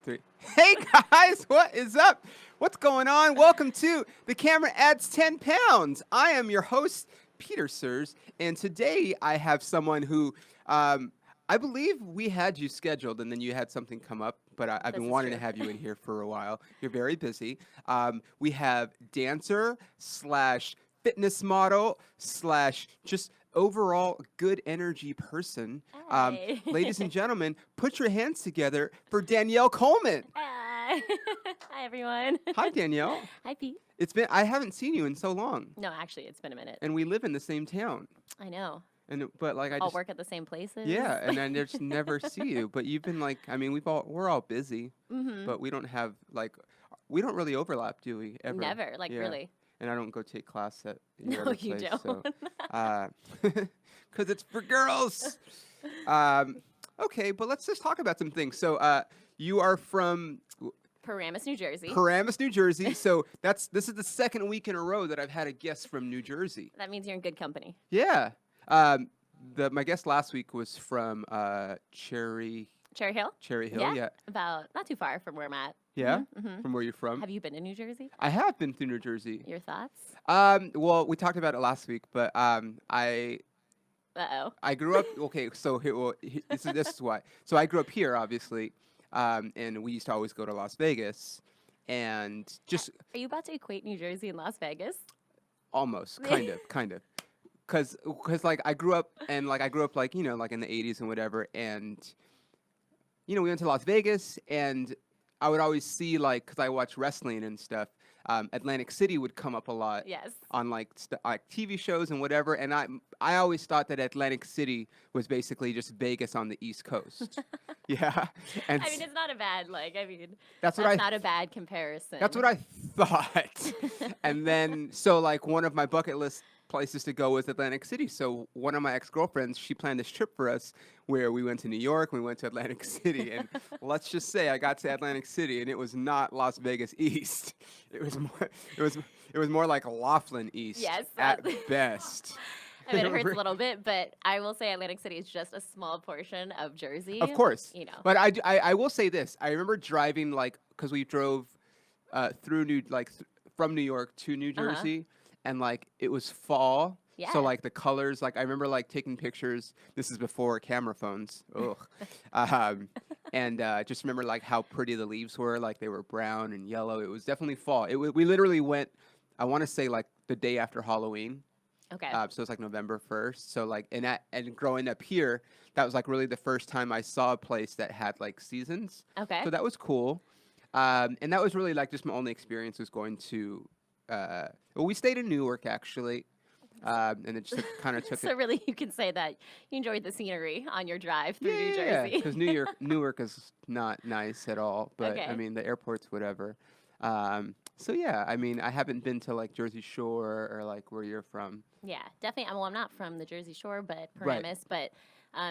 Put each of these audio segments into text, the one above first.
three. Hey guys, what is up? What's going on? Welcome to The Camera Adds 10 Pounds. I am your host, Peter Sirs, and today I have someone who I believe we had you scheduled and then you had something come up, but I've been wanting to have you in here for a while. You're very busy. We have dancer slash fitness model slash just overall good energy person. Hey. Ladies and gentlemen, put your hands together for Danielle Coleman. Hi. Hi, everyone. Hi, Danielle. Hi, Pete. I haven't seen you in so long, No, actually, it's been a minute. and we live in the same town. I know. But like I All just work at the same places. yeah, and I just never see you. But you've been like, I mean, we're all busy, but we don't have we don't really overlap, do we? Ever? Never, Yeah. really. And I don't go take class at your No, other you place, don't. because it's for girls. Okay, but let's just talk about some things. So, you are from Paramus, New Jersey. Paramus, New Jersey. So this is the second week in a row that I've had a guest from New Jersey. That means you're in good company. Yeah. My guest last week was from Cherry Cherry Hill? Hill. Yeah. About not too far from where I'm at. Yeah. Mhm. From where you're from. Have you been to New Jersey? I have been through New Jersey. Your thoughts? Well, we talked about it last week, but I grew up. Okay, so this is why. So I grew up here, obviously, and we used to always go to Las Vegas, and just Are you about to equate New Jersey and Las Vegas? almost, kind of, cause like I grew up like in the 80s and whatever, and we went to Las Vegas, and I would always see cause I watch wrestling and stuff. Atlantic City would come up a lot. Yes. On like TV shows and whatever, and I always thought that Atlantic City was basically just Vegas on the East Coast. Yeah, and I mean, it's not a bad, that's not a bad comparison. That's what I thought. And then so one of my bucket list places to go was Atlantic City. So one of my ex-girlfriends, she planned this trip for us where we went to New York, we went to Atlantic City, and let's just say I got to Atlantic City and it was not Las Vegas East. It was more like Laughlin East. Yes. At best. I mean, it hurts a little bit, but I will say Atlantic City is just a small portion of Jersey. Of course. But I will say this. I remember driving because we drove through from New York to New Jersey, and it was fall. Yeah. So the colors, I remember taking pictures. This is before camera phones. Ugh. And just remember how pretty the leaves were. They were brown and yellow. It was definitely fall. We literally went. I want to say the day after Halloween. Okay. So it's November 1st. So and growing up here, that was really the first time I saw a place that had seasons. Okay. So that was cool. And that was really just my only experience was going to. Well, we stayed in Newark actually, and it just kind of took. So really, you can say that you enjoyed the scenery on your drive through New Yeah, Jersey. because Newark is not nice at all. But Okay. I mean, the airport's whatever. So yeah, I mean, I haven't been to Jersey Shore or where you're from. Yeah, definitely. Well, I'm not from the Jersey Shore, but Right. Paramus. But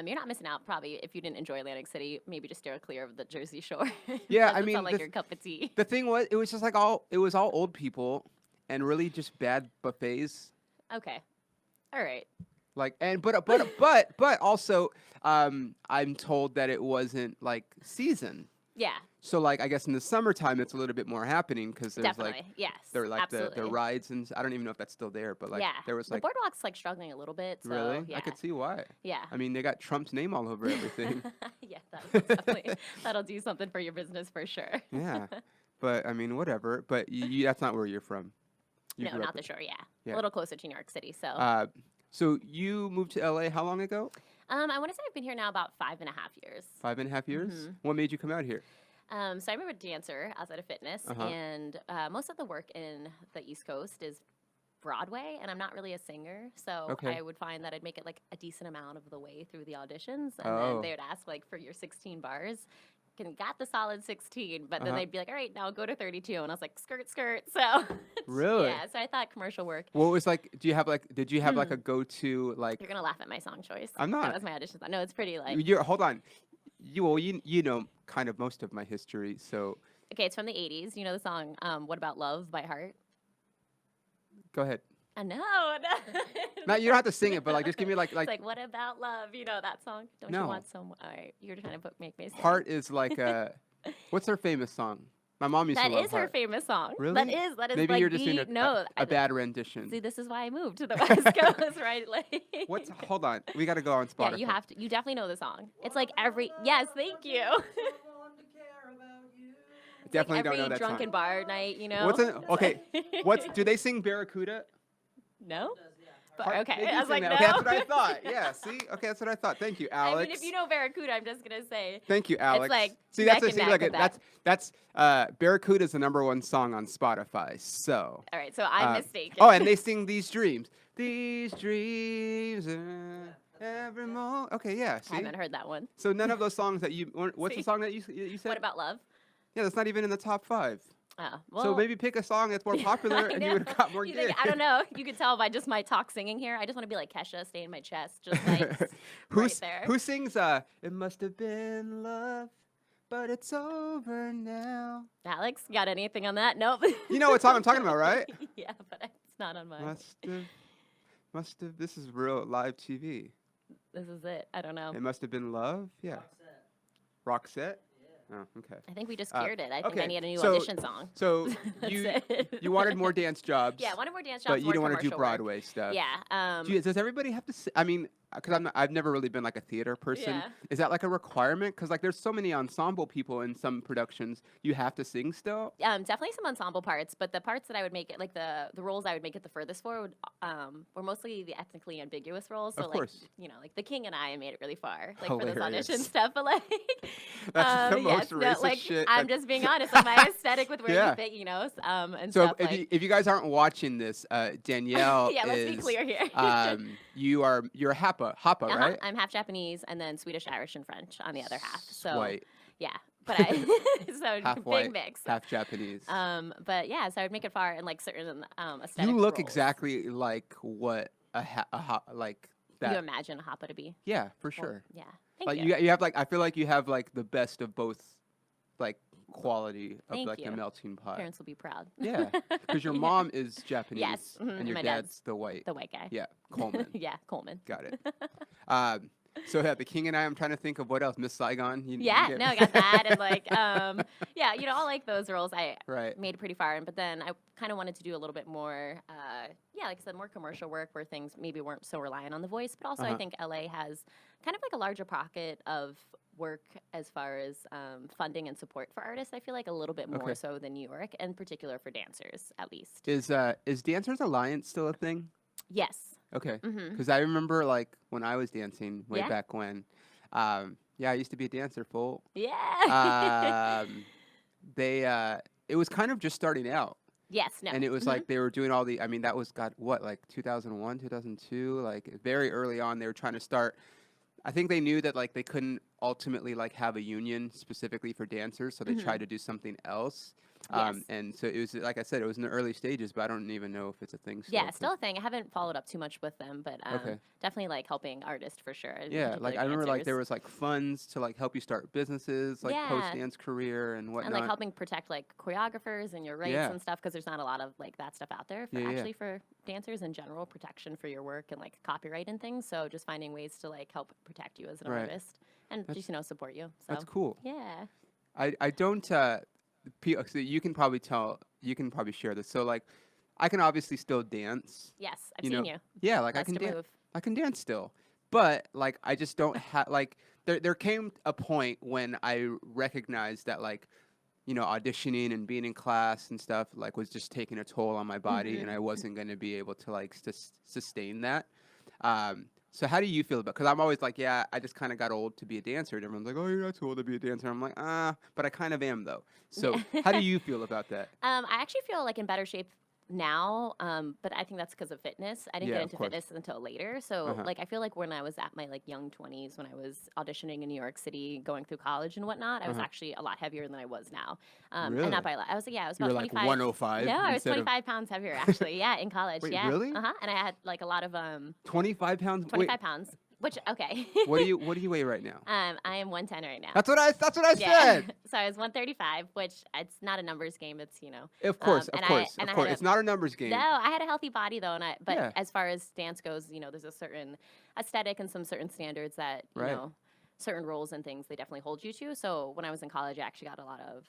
you're not missing out. Probably, if you didn't enjoy Atlantic City, maybe just steer clear of the Jersey Shore. Yeah, I Doesn't mean, sound like your cup of tea. The thing was, it was just it was all old people, and really just bad buffets. Okay, all right. But also, I'm told that it wasn't season. Yeah, So I guess in the summertime it's a little bit more happening because there's definitely. Yes, there are the absolutely. rides and I don't even know if that's still there, but yeah, there was the boardwalk's struggling a little bit. So, really yeah. I could see why. Yeah. I mean they got Trump's name all over everything. Yeah, that'll do something for your business for sure. Yeah, but I mean whatever. But that's not where you're from. You No, grew not up the shore. Yeah, Yeah. a little closer to New York City. So, So you moved to LA how long ago? I want to say I've been here now about 5.5 years. 5.5 years. Mhm. What made you come out here? So I'm a dancer outside of fitness, Uh-huh. and most of the work in the East Coast is Broadway, and I'm not really a singer, so Okay. I would find that I'd make it a decent amount of the way through the auditions, and Oh. then they would ask for your 16 bars. Got the solid 16, but then Uh-huh. they'd be like, all right, now go to 32, and I was like, skirt, skirt. So Really? yeah, so I thought commercial work. What was do you have did you have a go-to You're gonna laugh at my song choice. I'm not. That was my audition song. No, it's pretty Hold on. You know kind of most of my history, so okay. It's from the 80s. You know the song "What About Love" by Heart. go ahead. I know. No, you don't have to sing it, but just give me It's like, what about love? You know that song? Don't No. you want some? All right, you're trying to make me sing. Heart is like a What's her famous song? My mom used to That love is her Heart. famous song. Really? That is Maybe like you're just doing a I- bad rendition. See, this is why I moved to the West Coast, right? Like, What's? Hold on. We got to go on Spotify. yeah, you have to. You definitely know the song. It's like every. Yes, thank you. It's like Definitely don't know every that drunken song. bar night, you know. What's an, okay? What's do they sing Barracuda? No. But, Heart- okay, they do I was sing like, that. no. Okay, that's what I thought. Yeah, see? Okay, that's what I thought. Thank you, Alex. I mean, if you know Barracuda, I'm just gonna say. Thank you, Alex. like see, neck that's and neck with that. that's Barracuda is the #1 song on Spotify. So. All right, so I'm mistaken. Oh, and they sing These Dreams. These dreams are every moment. Okay, yeah. See. I haven't heard that one. So none of those songs that you. What's the See? song that you said? What about love? Yeah, that's not even in the top 5. Oh, well. So maybe pick a song that's more popular, I and you know. would have got more You gigs. think, I don't know. You could tell by just my talk singing here. I just want to be like Kesha, stay in my chest, just like right there. Who sings? It must have been love, but it's over now. Alex, got anything on that? Nope. You know what song I'm talking about, right? Yeah, but it's not on mine. Must have. This is real live TV. This is it. I don't know. It must have been love. Yeah. Roxette. Oh, okay. I think we just cured it. I think I okay, need a new so- audition song. So That's you it. you wanted more dance jobs. Yeah, I wanted more dance jobs, but you more don't want to do commercial work. Broadway stuff. Yeah. Does everybody have to? I mean, because I've never really been like a theater person. Yeah. Is that like a requirement? Because like there's so many ensemble people in some productions, you have to sing still. Definitely some ensemble parts, but the parts that I would make it, like the roles I would make it the furthest for would, were mostly the ethnically ambiguous roles. So Of like, course. you know, like The King and I made it really far, like for those Hilarious. audition stuff. But like, That's the most yes, no, racist like, shit. I'm just being honest. Like my aesthetic with where Yeah. you fit, you know, and So stuff like. if you guys aren't watching this, Danielle Yeah, let's is be clear here. you're a Hapa, right? I'm half Japanese and then Swedish, Irish, and French on the other half. So White, yeah, but I so half big white, mix. half Japanese. But yeah, so I would make it far in like certain aesthetic. You look roles. exactly like what like that. You imagine a hapa to be. Yeah, for Well, sure. yeah. Thank Like you. you have like I feel like you have like the best of both, like quality of Thank like the you. melting pot. Parents will be proud. Yeah, because your mom is Japanese, Yes, mhm, and and your my dad's dad's the white. the white guy. Yeah, Coleman. Yeah, Coleman. Got it. So yeah, The King and I. I'm trying to think of what else. Miss Saigon. You Yeah, get- no, I got that, and like, yeah, you know, all like those roles I Right. made it pretty far, but then I kind of wanted to do a little bit more, yeah, like I said, more commercial work where things maybe weren't so reliant on the voice, but also I think LA has kind of like a larger pocket of work as far as funding and support for artists. I feel like a little bit more Okay. so than New York, in particular for dancers, at least. Is Dancers Alliance still a thing? Yes. Okay. Mm-hmm. Because I remember like when I was dancing way Yeah. back when. Yeah, I used to be a dancer, fool. Yeah. It was kind of just starting out. Yes. No. And it was Mhm. like they were doing all the, I mean, that was like 2001, 2002, like very early on. They were trying to start. I think they knew that like they couldn't ultimately like have a union specifically for dancers, so they tried to do something else. Yes. And so it was, like I said, it was in the early stages, but I don't even know if it's a thing still. Yeah, 'cause- still a thing. I haven't followed up too much with them, but Okay. definitely like helping artists for sure. in Yeah, like particular I remember like there dancers. was like funds to like help you start businesses, like Yeah. post dance career and whatnot. and like helping protect like choreographers and your rights Yeah. and stuff because there's not a lot of like that stuff out there for Yeah, yeah. actually for dancers in general, protection for your work and like copyright and things. So just finding ways to like help protect you as an Right. artist and That's- just support you. So That's cool. yeah. I don't. So you can probably tell. You can probably share this. So like, I can obviously still dance. Yes, I've You seen know, you. Yeah, like I Bust can a dance. move. I can dance still, but like I just don't have like. There came a point when I recognized that like, auditioning and being in class and stuff like was just taking a toll on my body, and I wasn't going to be able to like sustain that. So how do you feel about? Because I'm always like, yeah, I just kind of got old to be a dancer, and everyone's like, oh, you're not too old to be a dancer. I'm like, but I kind of am though. So how do you feel about that? I actually feel like in better shape now, but I think that's because of fitness. I didn't Yeah, get of into course. fitness until later. So Uh-huh. like I feel like when I was at my like young 20s, when I was auditioning in New York City, going through college and whatnot, I was Uh-huh. actually a lot heavier than I was now. Really? And not by a lot. I was like, yeah, I was You about were like 25. 105. No, I was instead of 25 pounds heavier actually. Yeah, in college. Wait, yeah. really? And I had like a lot of 25 pounds. 25 pounds. Which okay. What do you weigh right now? I am 110 right now. That's what I yeah. said. So I was 135, which it's not a numbers game. It's Of course, and of course, and of I course. had a- It's not a numbers game. No, I had a healthy body though, but Yeah. as far as dance goes, there's a certain aesthetic and some certain standards that Right. certain roles and things they definitely hold you to. So when I was in college, I actually got a lot of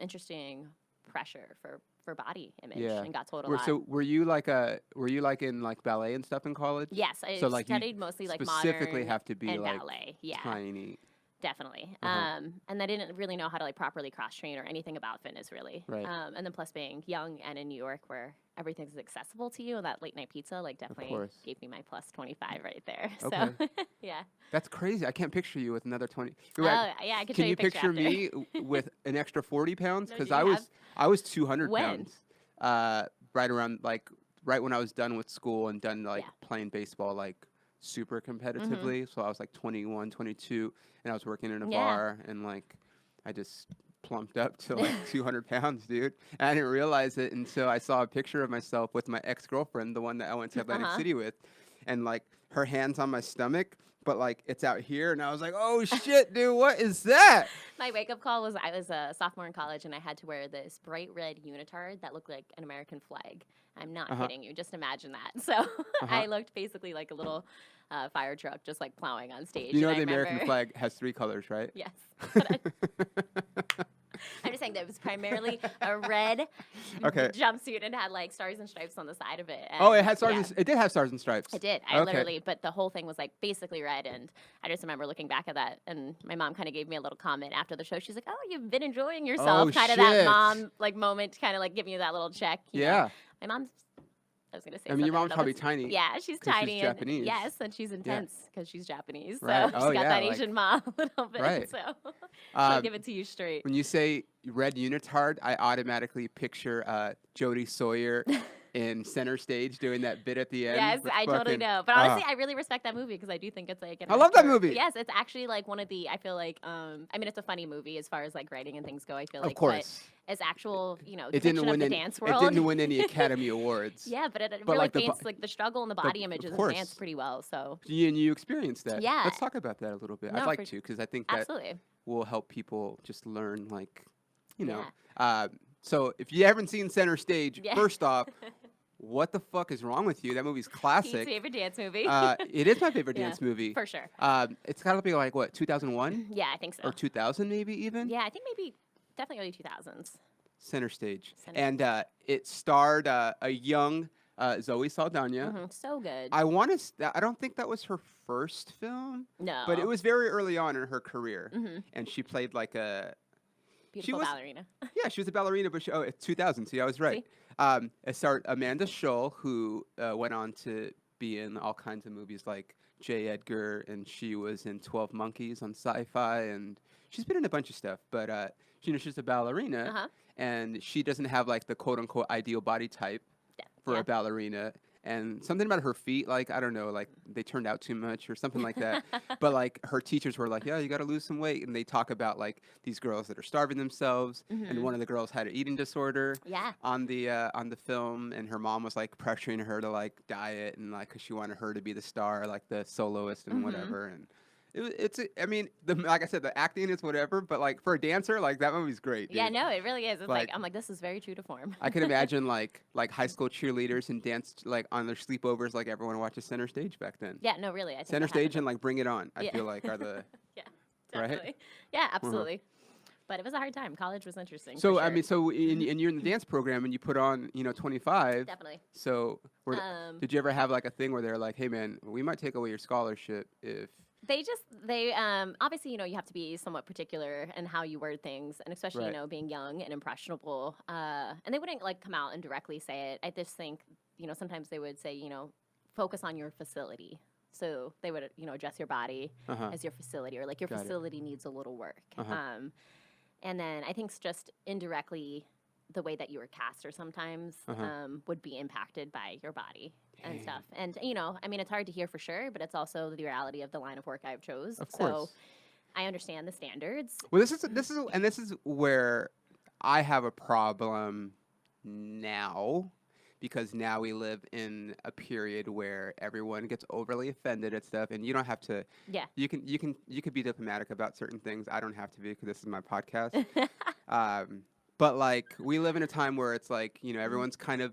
interesting pressure for body image Yeah. and got told a lot. So were you like in like ballet and stuff in college? Yes, I So like you studied mostly like specifically modern have to be and like ballet. Yeah, tiny. definitely. Uh-huh. And I didn't really know how to like properly cross train or anything about fitness really. Right. And then plus being young and in New York where everything's accessible to you, and that late night pizza like definitely course. gave me my plus 25 right there. Okay. So yeah. That's crazy. I can't picture you with another 20. Oh yeah, I can show Can you you a picture picture after. me with an extra 40 pounds? No, Because do you have- I was 200 When? pounds. Right around like right when I was done with school and done like Yeah. playing baseball like super Mm-hmm. competitively. So I was like 21, 22, and I was working in a Yeah. bar, and like I just plumped up to like 200 pounds, dude. And I didn't realize it until I saw a picture of myself with my ex-girlfriend, the one that I went to Atlantic Uh-huh. City with, and like her hands on my stomach, but like it's out here, and I was like, oh shit, dude, what is that? My wake up call was I was a sophomore in college and I had to wear this bright red unitard that looked like an American flag. I'm not Uh-huh. kidding you. Just imagine that. So I looked basically like a little fire truck just like plowing on stage. You know and the I American remember, flag has 3 colors, right? Yes. But I'm just saying that it was primarily a red Okay. jumpsuit and had like stars and stripes on the side of it. Oh, it and, had stars. yeah. It did have stars and stripes. I did. I Okay. literally, but the whole thing was like basically red. And I just remember looking back at that. And my mom kind of gave me a little comment after the show. She's like, oh, you've been enjoying yourself. Oh, Kind of that shit. mom like moment, kind of like giving you that little check. You know? Yeah. My mom's, I was going to say I mean, your something, mom's but probably it's- tiny. Yeah, she's 'cause she's tiny. and, Japanese. yes, and she's intense because she's Japanese. So Right. she's Oh, got yeah, that like- Asian mom a little bit. Right. So she'll Um, give it to you straight. When you say red unitard, I automatically picture Jodie Sawyer in Center Stage doing that bit at the end. Yes, with I totally fucking- know. But honestly, I really respect that movie because I do think it's like an I love that accurate- movie. Yes, it's actually like one of the. I feel like. I mean, it's a funny movie as far as like writing and things go. I feel like, Of course. but as actual, you know, It didn't depiction win of the any. dance It world. didn't win any Academy Awards. Yeah, but it But, really like, the paints bo- like the struggle and the body images of course. dance pretty well. So You experienced that. Yeah. Let's talk about that a little bit. No, I'd like for- to because I think that absolutely. will help people just learn, like, you know. Yeah. So if you haven't seen Center Stage, Yeah. first off, what the fuck is wrong with you? That movie's Pete's classic. favorite dance movie. It is my favorite Yeah, dance movie. for sure. It's got to be like what 2001 Yeah, I think so. or 2000 maybe even. Yeah, I think maybe definitely early 2000s. Center Stage, Center and it starred a young Zoe Saldana. Mhm, so good. I want to. I don't think that was her first film, No, but it was very early on in her career, Mhm. and she played like a. beautiful was- ballerina. Yeah, she was a ballerina, but it's 2000. See, I was right. It starred Amanda Schull, who went on to be in all kinds of movies like J. Edgar, and she was in 12 Monkeys on Sci-Fi, and she's been in a bunch of stuff. But she's a ballerina, Uh-huh. and she doesn't have like the quote-unquote ideal body type for Yeah. a ballerina. And something about her feet, like, I don't know, like they turned out too much or something like that. But like her teachers were like, yeah, you got to lose some weight. And they talk about like these girls that are starving themselves. Mhm. And one of the girls had an eating disorder Yeah. on the film. And her mom was like pressuring her to like diet and like, cause she wanted her to be the star, like the soloist and Mhm. whatever. And I mean, like I said, the acting is whatever, but like for a dancer, like that movie's great. Yeah, dude. no, it really is. It's Like- like I'm like, this is very true to form. I can imagine like high school cheerleaders and dance like on their sleepovers like everyone watches Center Stage back then. Yeah, no, really. I think Center that Stage happened. and like Bring It On, I Yeah. feel like are the Yeah, Right? definitely. Yeah, absolutely. But it was a hard time. College was interesting. for So I sure. mean and you're in the dance program and you put on 25. definitely. So did you ever have like a thing where they're like, hey man, we might take away your scholarship if They obviously, you have to be somewhat particular in how you word things, and especially, Right. being young and impressionable. And they wouldn't like come out and directly say it. I just think, sometimes they would say, focus on your facility. So they would, address your body uh-huh. as your facility, or like your Got it. facility needs a little work. Uh-huh. And then I think just indirectly, the way that you were cast or sometimes Uh-huh. would be impacted by your body and Dang. stuff. And, I mean, it's hard to hear for sure, but it's also the reality of the line of work I've chose. Of So course. I understand the standards. Well, this is where I have a problem now, because now we live in a period where everyone gets overly offended at stuff, and you don't have to. Yeah. You could be diplomatic about certain things. I don't have to be because this is my podcast. But like we live in a time where it's like everyone's kind of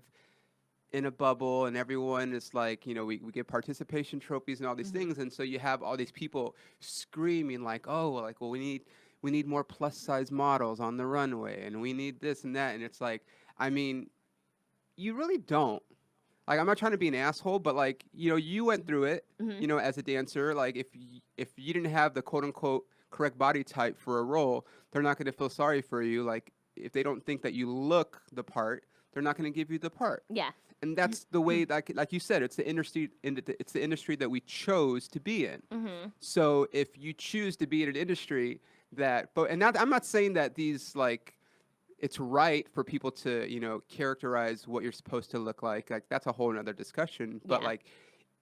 in a bubble, and everyone is like, we get participation trophies and all these things, and so you have all these people screaming like, oh, like, well, we need more plus size models on the runway, and we need this and that, and it's like, I mean, you really don't. Like, I'm not trying to be an asshole, but like, you went through it, Mm-hmm. as a dancer. Like, if you didn't have the quote unquote correct body type for a role, they're not going to feel sorry for you. Like, if they don't think that you look the part, they're not going to give you the part. Yeah. And that's the way, like you said, it's the industry. It's the industry that we chose to be in. Mm-hmm. So if you choose to be in an industry and now I'm not saying that these like it's right for people to, characterize what you're supposed to look like. Like, that's a whole nother discussion. But Yeah. like,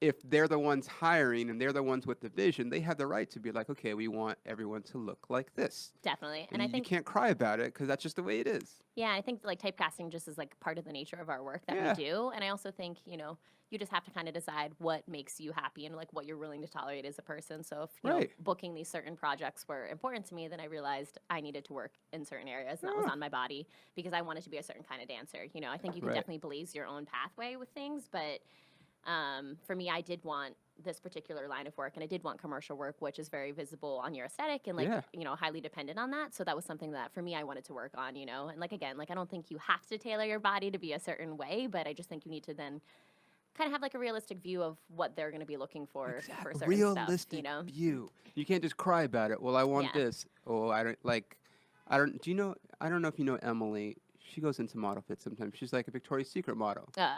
if they're the ones hiring and they're the ones with the vision, they have the right to be like, okay, we want everyone to look like this. Definitely. And I you think, can't cry about it because that's just the way it is. yeah, I think like typecasting just is like part of the nature of our work that Yeah. we do. And I also think, you just have to kind of decide what makes you happy and like what you're willing to tolerate as a person. So if, Right. booking these certain projects were important to me, then I realized I needed to work in certain areas and that was Yeah. on my body because I wanted to be a certain kind of dancer. I think you can Right. definitely blaze your own pathway with things, but for me, I did want this particular line of work and I did want commercial work, which is very visible on your aesthetic and like, Yeah. highly dependent on that. So that was something that for me, I wanted to work on, and like, again, like, I don't think you have to tailor your body to be a certain way, but I just think you need to then kind of have like a realistic view of what they're going to be looking for certain Realistic stuff, view. You can't just cry about it. Well, I want Yeah. this. Oh, I don't. Do you know? I don't know if you know Emily. She goes into model fit sometimes. She's like a Victoria's Secret model. No,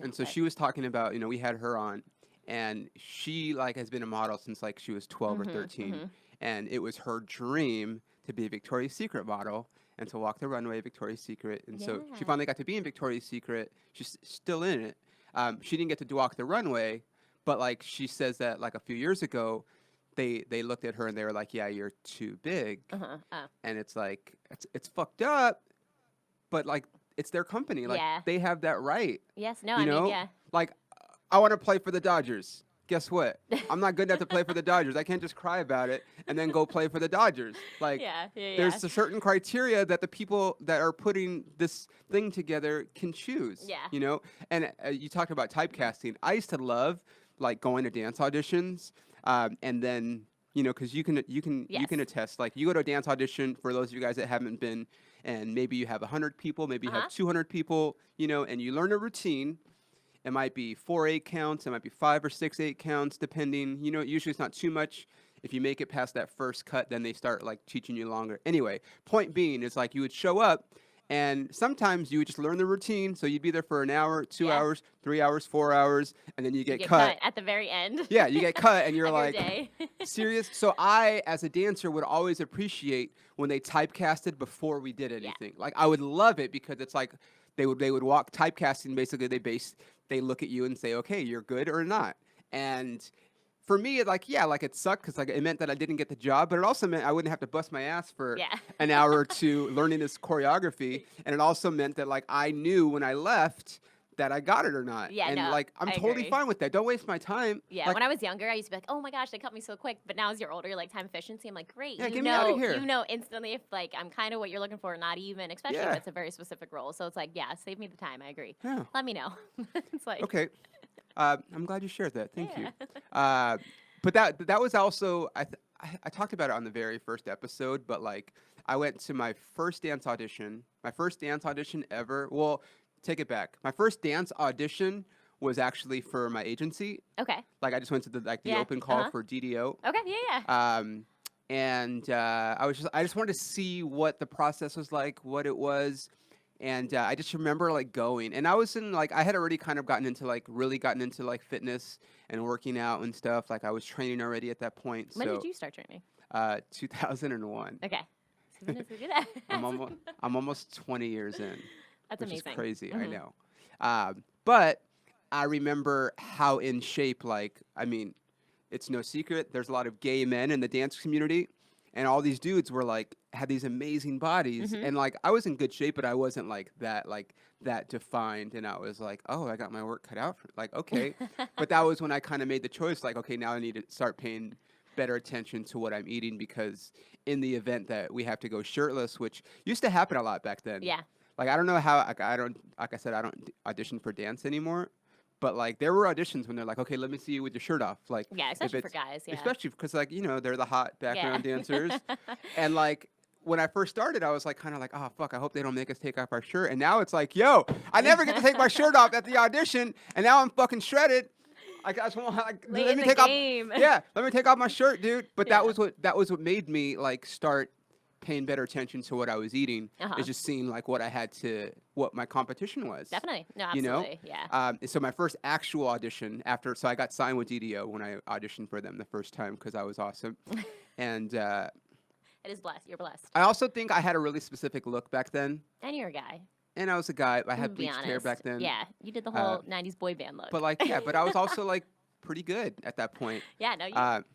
And so but- she was talking about, we had her on, and she like has been a model since like she was 12 or 13, and it was her dream to be a Victoria's Secret model and to walk the runway at Victoria's Secret. And so she Yeah. finally got to be in Victoria's Secret. She's still in it. She didn't get to walk the runway, but like she says that like a few years ago, they looked at her and they were like, "Yeah, you're too big," and it's like it's fucked up, but like it's their company, like Yeah. they have that right. Yes, no, You I know, mean, yeah. like I want to play for the Dodgers. Guess what? I'm not good enough to play for the Dodgers. I can't just cry about it and then go play for the Dodgers. Like, Yeah, yeah, there's a certain criteria that the people that are putting this thing together can choose. Yeah. And you talked about typecasting. I used to love like going to dance auditions, and then because you can Yes. attest. Like, you go to a dance audition, for those of you guys that haven't been, and maybe you have 100 people, maybe you have 200 people, and you learn a routine. It might be 4 8 counts. It might be 5 or 6 8 counts, depending. Usually it's not too much. If you make it past that first cut, then they start like teaching you longer. Anyway, point being is like you would show up, and sometimes you would just learn the routine. So you'd be there for an hour, 2 Yeah. hours, 3 hours, 4 hours, and then you You get get cut. at the very end. Yeah, you get cut, and you're of your like, day. serious? So I, as a dancer, would always appreciate when they typecasted before we did Yeah. anything. Like, I would love it because it's like they would walk typecasting. Basically, they look at you and say, okay, you're good or not. And for me, it sucked because like it meant that I didn't get the job, but it also meant I wouldn't have to bust my ass for Yeah. an hour or two learning this choreography, and it also meant that like I knew when I left that I got it or not. Yeah, and no, like I'm I totally agree. fine with that. Don't waste my time. Yeah, Like, when I was younger, I used to be like, "Oh my gosh, they cut me so quick." But now, as you're older, you're like time efficiency. I'm like, "Great, Yeah, you get me outta know, here." you know instantly if like I'm kind of what you're looking for, or not even, especially Yeah. if it's a very specific role." So it's like, yeah, save me the time. I agree. yeah. Let me know. It's like, Okay. I'm glad you shared that. Thank you. Yeah. But that was also I talked about it on the very first episode, but like I went to my first dance audition ever. Well, take it back. My first dance audition was actually for my agency. Okay. Like I just went to the Yeah, open call uh-huh. for DDO. Okay. Yeah. Yeah. And I just wanted to see what the process was like, what it was, and I just remember like going, and I was in like I had already kind of really gotten into like fitness and working out and stuff. Like I was training already at that point. When so did you start training? 2001. Okay. So when did we do that? I'm almost 20 years in. That's which amazing. is crazy. I Mhm. know. But I remember how in shape, like, I mean, it's no secret. There's a lot of gay men in the dance community, and all these dudes were like, had these amazing bodies. Mhm. And like, I was in good shape, but I wasn't like that defined. And I was like, oh, I got my work cut out for, like, okay. But that was when I kind of made the choice, like, okay, now I need to start paying better attention to what I'm eating, because in the event that we have to go shirtless, which used to happen a lot back then. Yeah. Like I don't know how I don't like I said I don't audition for dance anymore, but like there were auditions when they're like, okay, let me see you with your shirt off, like Yeah, if especially for it's guys. Yeah. especially because like they're the hot Yeah. background dancers, and like. When I first started, I was like, kind of like, oh fuck, I hope they don't make us take off our shirt. And now it's like, yo, I never get to take my shirt off at the audition, and now I'm fucking shredded. I just want like, Late let in me the take game. off. Yeah, let me take off my shirt, dude. But Yeah. that was what made me like start paying better attention to what I was eating. Uh-huh. Is just seeing like what my competition was. Definitely. No, You know? absolutely. Yeah. So my first actual audition so I got signed with DDO when I auditioned for them the first time because I was awesome, and It is blessed. You're blessed. I also think I had a really specific look back then, And you're a guy. and I was a guy. I had Be bleached hair honest. back then. Yeah. You did the whole 90s boy band look. But like, yeah, but I was also like pretty good at that point. yeah, no, you.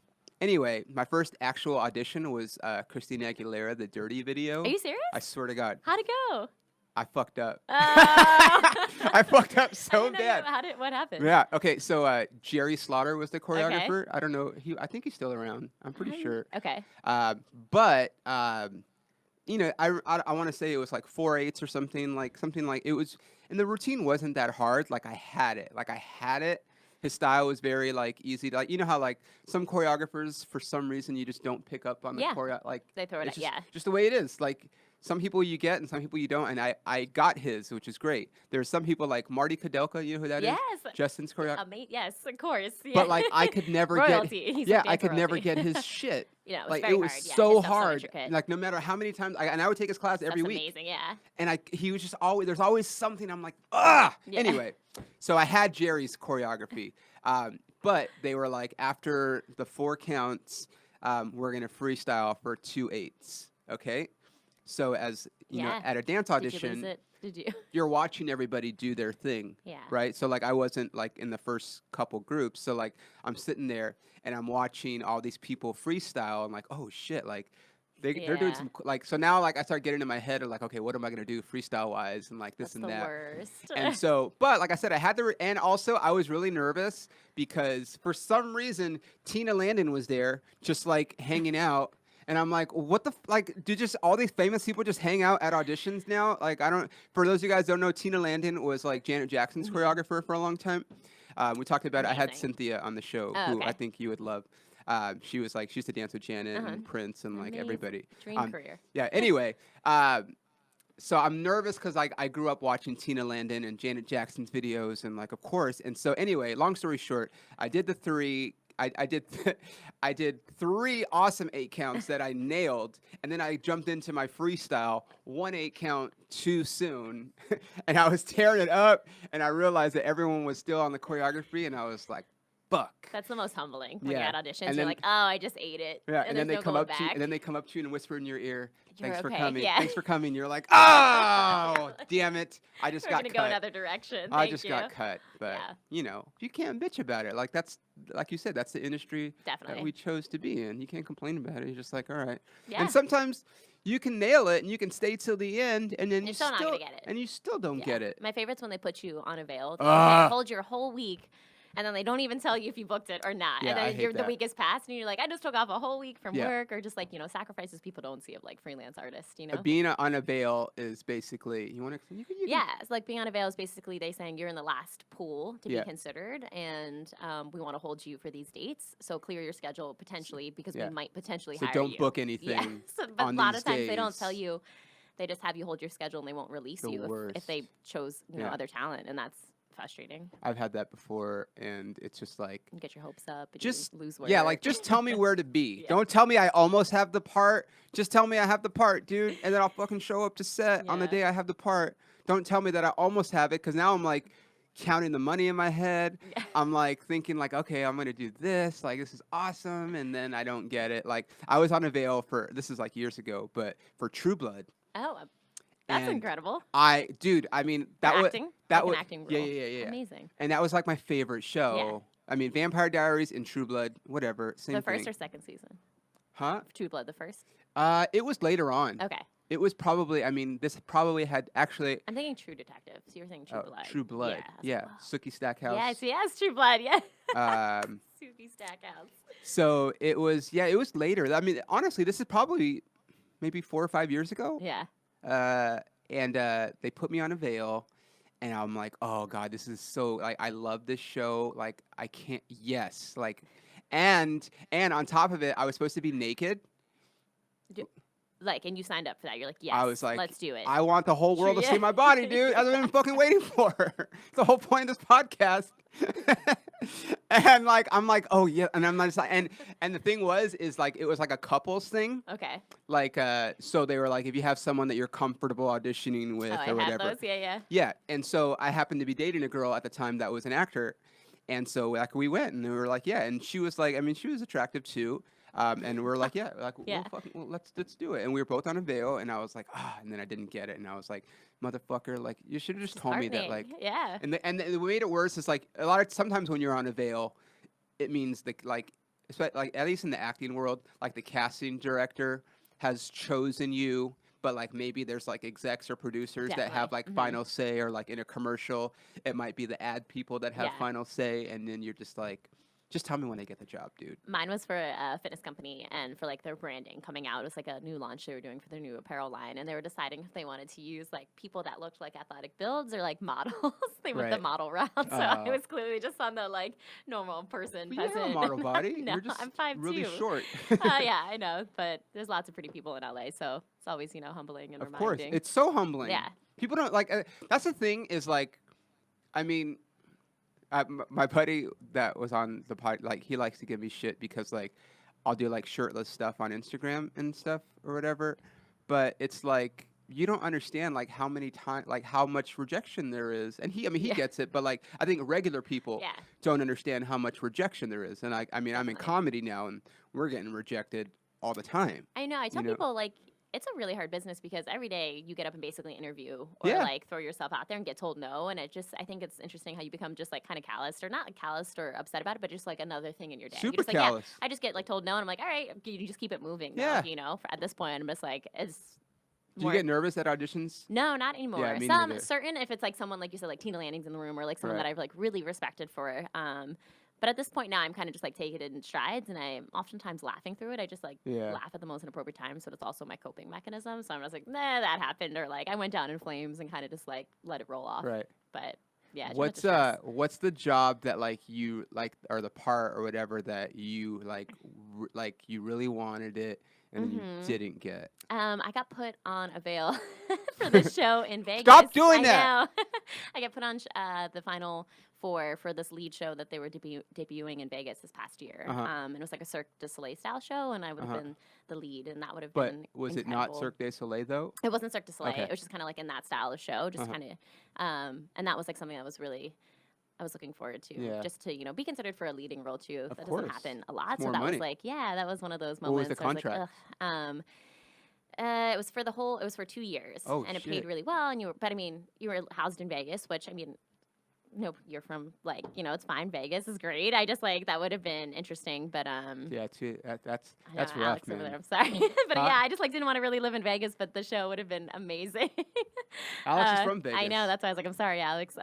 Anyway, my first actual audition was Christina Aguilera, the Dirty video. Are you serious? I swear to God, How'd it go? I fucked up. Oh. I fucked up I so didn't know bad. what happened? Yeah. Okay. So Jerry Slaughter was the choreographer. I don't know. I think he's still around. I'm pretty sure. Okay. But I want to say it was like 4/8 or something like it was, and the routine wasn't that hard. Like I had it. His style was very like easy to, like, how like some choreographers for some reason you just don't pick up on the Yeah. choreo, like They throw it it's at, just, yeah. just the way it is. Like some people you get and some people you don't, and I got his, which is great. There's some people like Marty Kudelka, you know who that is? Yes. Justin's choreographer. Yes, of course. Yeah. But like I could never royalty. get, He's yeah, like I could dance never royalty. get his shit. You know, it was Like very it was hard. Yeah, so his stuff's hard. intricate. Like no matter how many times, and I would take his class every That's week. amazing. Yeah. And he was just always, there's always something. I'm like, ah. Yeah. Anyway, so I had Jerry's choreography, but they were like, after the 4 counts, we're gonna freestyle for 2/8. Okay, so as you know, Yeah. at a dance Did you audition, lose it? Did you? you're watching everybody do their thing. Yeah. Right. So like I wasn't like in the first couple groups. So like I'm sitting there and I'm watching all these people freestyle. I'm like, oh shit, like they're doing Yeah. some like, so now like I start getting in my head of like, okay, what am I gonna do freestyle wise and like this That's and the that. worst. And so, but like I said, I had to, and also I was really nervous because for some reason Tina Landon was there, just like hanging out. And I'm like, what the, like, do just all these famous people just hang out at auditions now? Like, for those of you guys who don't know, Tina Landon was like Janet Jackson's choreographer for a long time. We talked about it. I had Amazing. Cynthia on the show, Oh, who okay. I think you would love. She was like, she used to dance with Janet and Prince and like Amazing. everybody. Dream career. Yeah, anyway. So I'm nervous because like I grew up watching Tina Landon and Janet Jackson's videos and like of course. And so anyway, long story short, I did the 3. I did I did 3 awesome 8 counts that I nailed, and then I jumped into my freestyle 1 8 count too soon, and I was tearing it up, and I realized that everyone was still on the choreography, and I was like, "Fuck." That's the most humbling when Yeah. you're at auditions. And you're then- like, oh, I just ate it. Yeah, and then they there's no come going up to you, back. and then they come up to you and whisper in your ear, You're "Thanks for okay." coming. Yeah. Thanks for coming." You're like, "Oh, damn it! I just We're got gonna cut. go another direction. I Thank just you. got cut." But Yeah. you can't bitch about it. Like that's, like you said, that's the industry that Definitely. we chose to be in. You can't complain about it. You're just like, all right. Yeah. And sometimes you can nail it and you can stay till the end, and then You're you still not gonna get it. and you still don't Yeah. get it. My favorite's when they put you on a veil. They Ah. hold your whole week, and then they don't even tell you if you booked it or not. Yeah, and I then hate the that. week has passed, and you're like, I just took off a whole week from Yeah. work, or just like sacrifices people don't see of like freelance artists. You know. Being on a veil is basically you want to. You can, Yeah, it's like being on a veil is basically they saying you're in the last pool to Yeah. be considered, and we want to hold you for these dates. So clear your schedule potentially because Yeah. we might potentially So hire don't you. book Yeah, anything. but on a lot these of times they don't tell days. you. They just have you hold your schedule and they won't release The you if they worst. chose Yeah. other talent, and that's frustrating. I've had that before, and it's just like. You get your hopes up and Just you lose work. yeah, like just tell me where to be. Yeah. Don't tell me I almost have the part. Just tell me I have the part, dude, and then I'll fucking show up to set on the Yeah. day I have the part. Don't tell me that I almost have it, because now I'm like counting the money in my head. Yeah. I'm like thinking like, okay, I'm gonna do this. Like this is awesome, and then I don't get it. Like I was on a veil for, this is like years ago, but for True Blood. Oh, that's And incredible. Dude, I mean that For was acting? that Like an was acting yeah, role. yeah. Amazing. And that was like my favorite show. I mean, Vampire Diaries and True Blood, whatever, same The thing. first or second season? Huh? True Blood, the first. It was later on. Okay, It was probably, I mean, this probably had actually I'm thinking True Detective. So you're saying True Blood. True Blood. Yeah. I was like, Yeah. wow. Sookie Stackhouse. Yes, True Blood. Yeah. Um, Suki Stackhouse. so it was later. I mean, honestly, this is probably maybe 4 or 5 years ago. Yeah. and they put me on a veil, and I'm like, oh God, this is so like I love this show. Like I can't. Yes, like, and on top of it, I was supposed to be naked. Do, like, and you signed up for that. You're like, I yes, was like, let's do it. I want the whole world to Yeah. see my body, dude. That's what I've been fucking waiting for. It's the whole point of this podcast. And like, I'm like, oh yeah, and I'm just like, and the thing is like, it was like a couples thing. Okay. Like, so they were like, if you have someone that you're comfortable auditioning with Oh, I or have whatever. those. Yeah, yeah. Yeah, and so I happened to be dating a girl at the time that was an actor, and so like we went and we were like, yeah, and she was like, I mean, she was attractive too. And we're like, yeah, like, Yeah. well, let's do it. And we were both on a veil, and I was like, and then I didn't get it, and I was like, motherfucker, like, you should have just told me that, like, yeah. and what made it worse is like sometimes when you're on a veil, it means like at least in the acting world, like the casting director has chosen you, but like maybe there's like execs or producers that have like final say, or like in a commercial, it might be the ad people that have final say, and then you're just like, just tell me when I get the job, dude. Mine was for a fitness company, and for like their branding coming out. It was like a new launch they were doing for their new apparel line, and they were deciding if they wanted to use like people that looked like athletic builds or like models. They went the model route, so I was clearly just on the like normal person. But you have a model body. No, You're just I'm 5'2". really short. Yeah, I know, but there's lots of pretty people in LA, so it's always humbling and reminding. Of course, it's so humbling. Yeah, people don't like. That's the thing is like, I mean. My buddy that was on the pod, like he likes to give me shit because like I'll do like shirtless stuff on Instagram and stuff or whatever, but it's like you don't understand like how many times, like how much rejection there is, and he gets it, but like I think regular people don't understand how much rejection there is, and I mean I'm in comedy now, and we're getting rejected all the time. I know. I tell people like. It's a really hard business because every day you get up and basically interview or like throw yourself out there and get told no. And I think it's interesting how you become just like kind of calloused, or not calloused or upset about it, but just like another thing in your day. Super You're just callous. Like, I just get like told no, and I'm like, all right, you just keep it moving. Yeah. Though, at this point, I'm just like, it's. Do you get nervous at auditions? No, not anymore. Yeah, me Some neither. certain, if it's like someone like you said, like Tina Lanning's in the room, or like someone that I've like really respected for. But at this point now, I'm kind of just like taking it in strides, and I'm oftentimes laughing through it. I just like laugh at the most inappropriate times, so it's also my coping mechanism. So I'm just like, nah, that happened, or like I went down in flames and kind of just like let it roll off. Right. But yeah. What's the job that like you like, or the part or whatever that you like like you really wanted it and you didn't get? I got put on a veil for the show in Vegas. Stop doing that. Know. I got put on the final four for this lead show that they were debuting in Vegas this past year. And it was like a Cirque du Soleil style show, and I would have been the lead, and that would have been was incredible. it not Cirque du Soleil though? It wasn't Cirque du Soleil. Okay. It was just kind of like in that style of show, just kind of, and that was like something that was really. I was looking forward to just to be considered for a leading role too. That doesn't happen a lot, so that was like that was one of those moments. What was the contract? It was for It was for 2 years, and it paid really well. And you were housed in Vegas, which no, you're from it's fine. Vegas is great. I just that would have been interesting, but that's rough, Alex man. over there. I'm sorry, but I just didn't want to really live in Vegas, but the show would have been amazing. Alex is from Vegas. I know, that's why I was like, I'm sorry, Alex.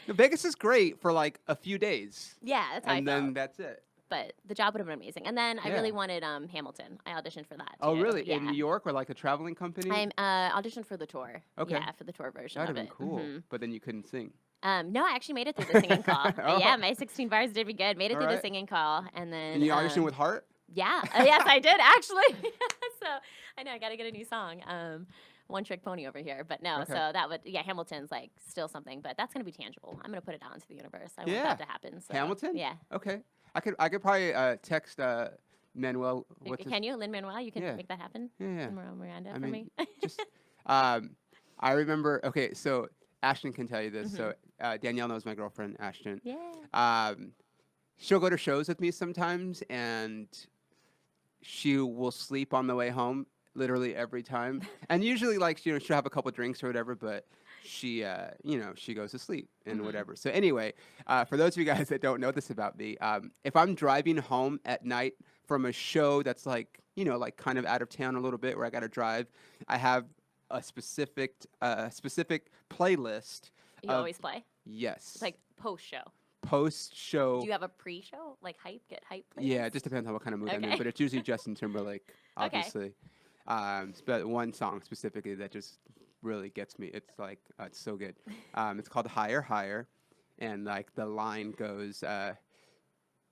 Vegas is great for like a few days. Yeah, that's how I felt. And then that's it. But the job would have been amazing. And then I really wanted Hamilton. I auditioned for that. Oh, really? Yeah. In New York, or like a traveling company? I auditioned for the tour. Okay. Yeah, for the tour version That'd of have it. been cool. But then you couldn't sing. No, I actually made it through the singing call. Yeah, my 16 bars did be good. Made it through the singing call, and then. And you auditioned with Heart? Yeah. Yes, I did actually. So I know I got to get a new song. One trick pony over here, but no. Okay. So that would Hamilton's like still something, but that's gonna be tangible. I'm gonna put it out into the universe. I want that to happen. So. Hamilton? Yeah. Okay. I could probably text Manuel. Can you, Lin-Manuel? You can make that happen. Yeah. Lin-Manuel Miranda for me. just I remember. Okay, so Ashton can tell you this. So Danielle knows my girlfriend Ashton. Yeah. She'll go to shows with me sometimes, and she will sleep on the way home. Literally every time, and usually she'll have a couple drinks or whatever, but she she goes to sleep and whatever. So anyway, for those of you guys that don't know this about me, if I'm driving home at night from a show that's kind of out of town a little bit where I got to drive, I have a specific playlist. You always play? Yes. It's like post-show. Post-show. Do you have a pre-show? Like get hype? Yeah, it just depends on what kind of mood I'm in, but it's usually Justin Timberlake, obviously. But one song specifically that just really gets me. It's like it's so good. It's called Higher Higher, and like the line goes,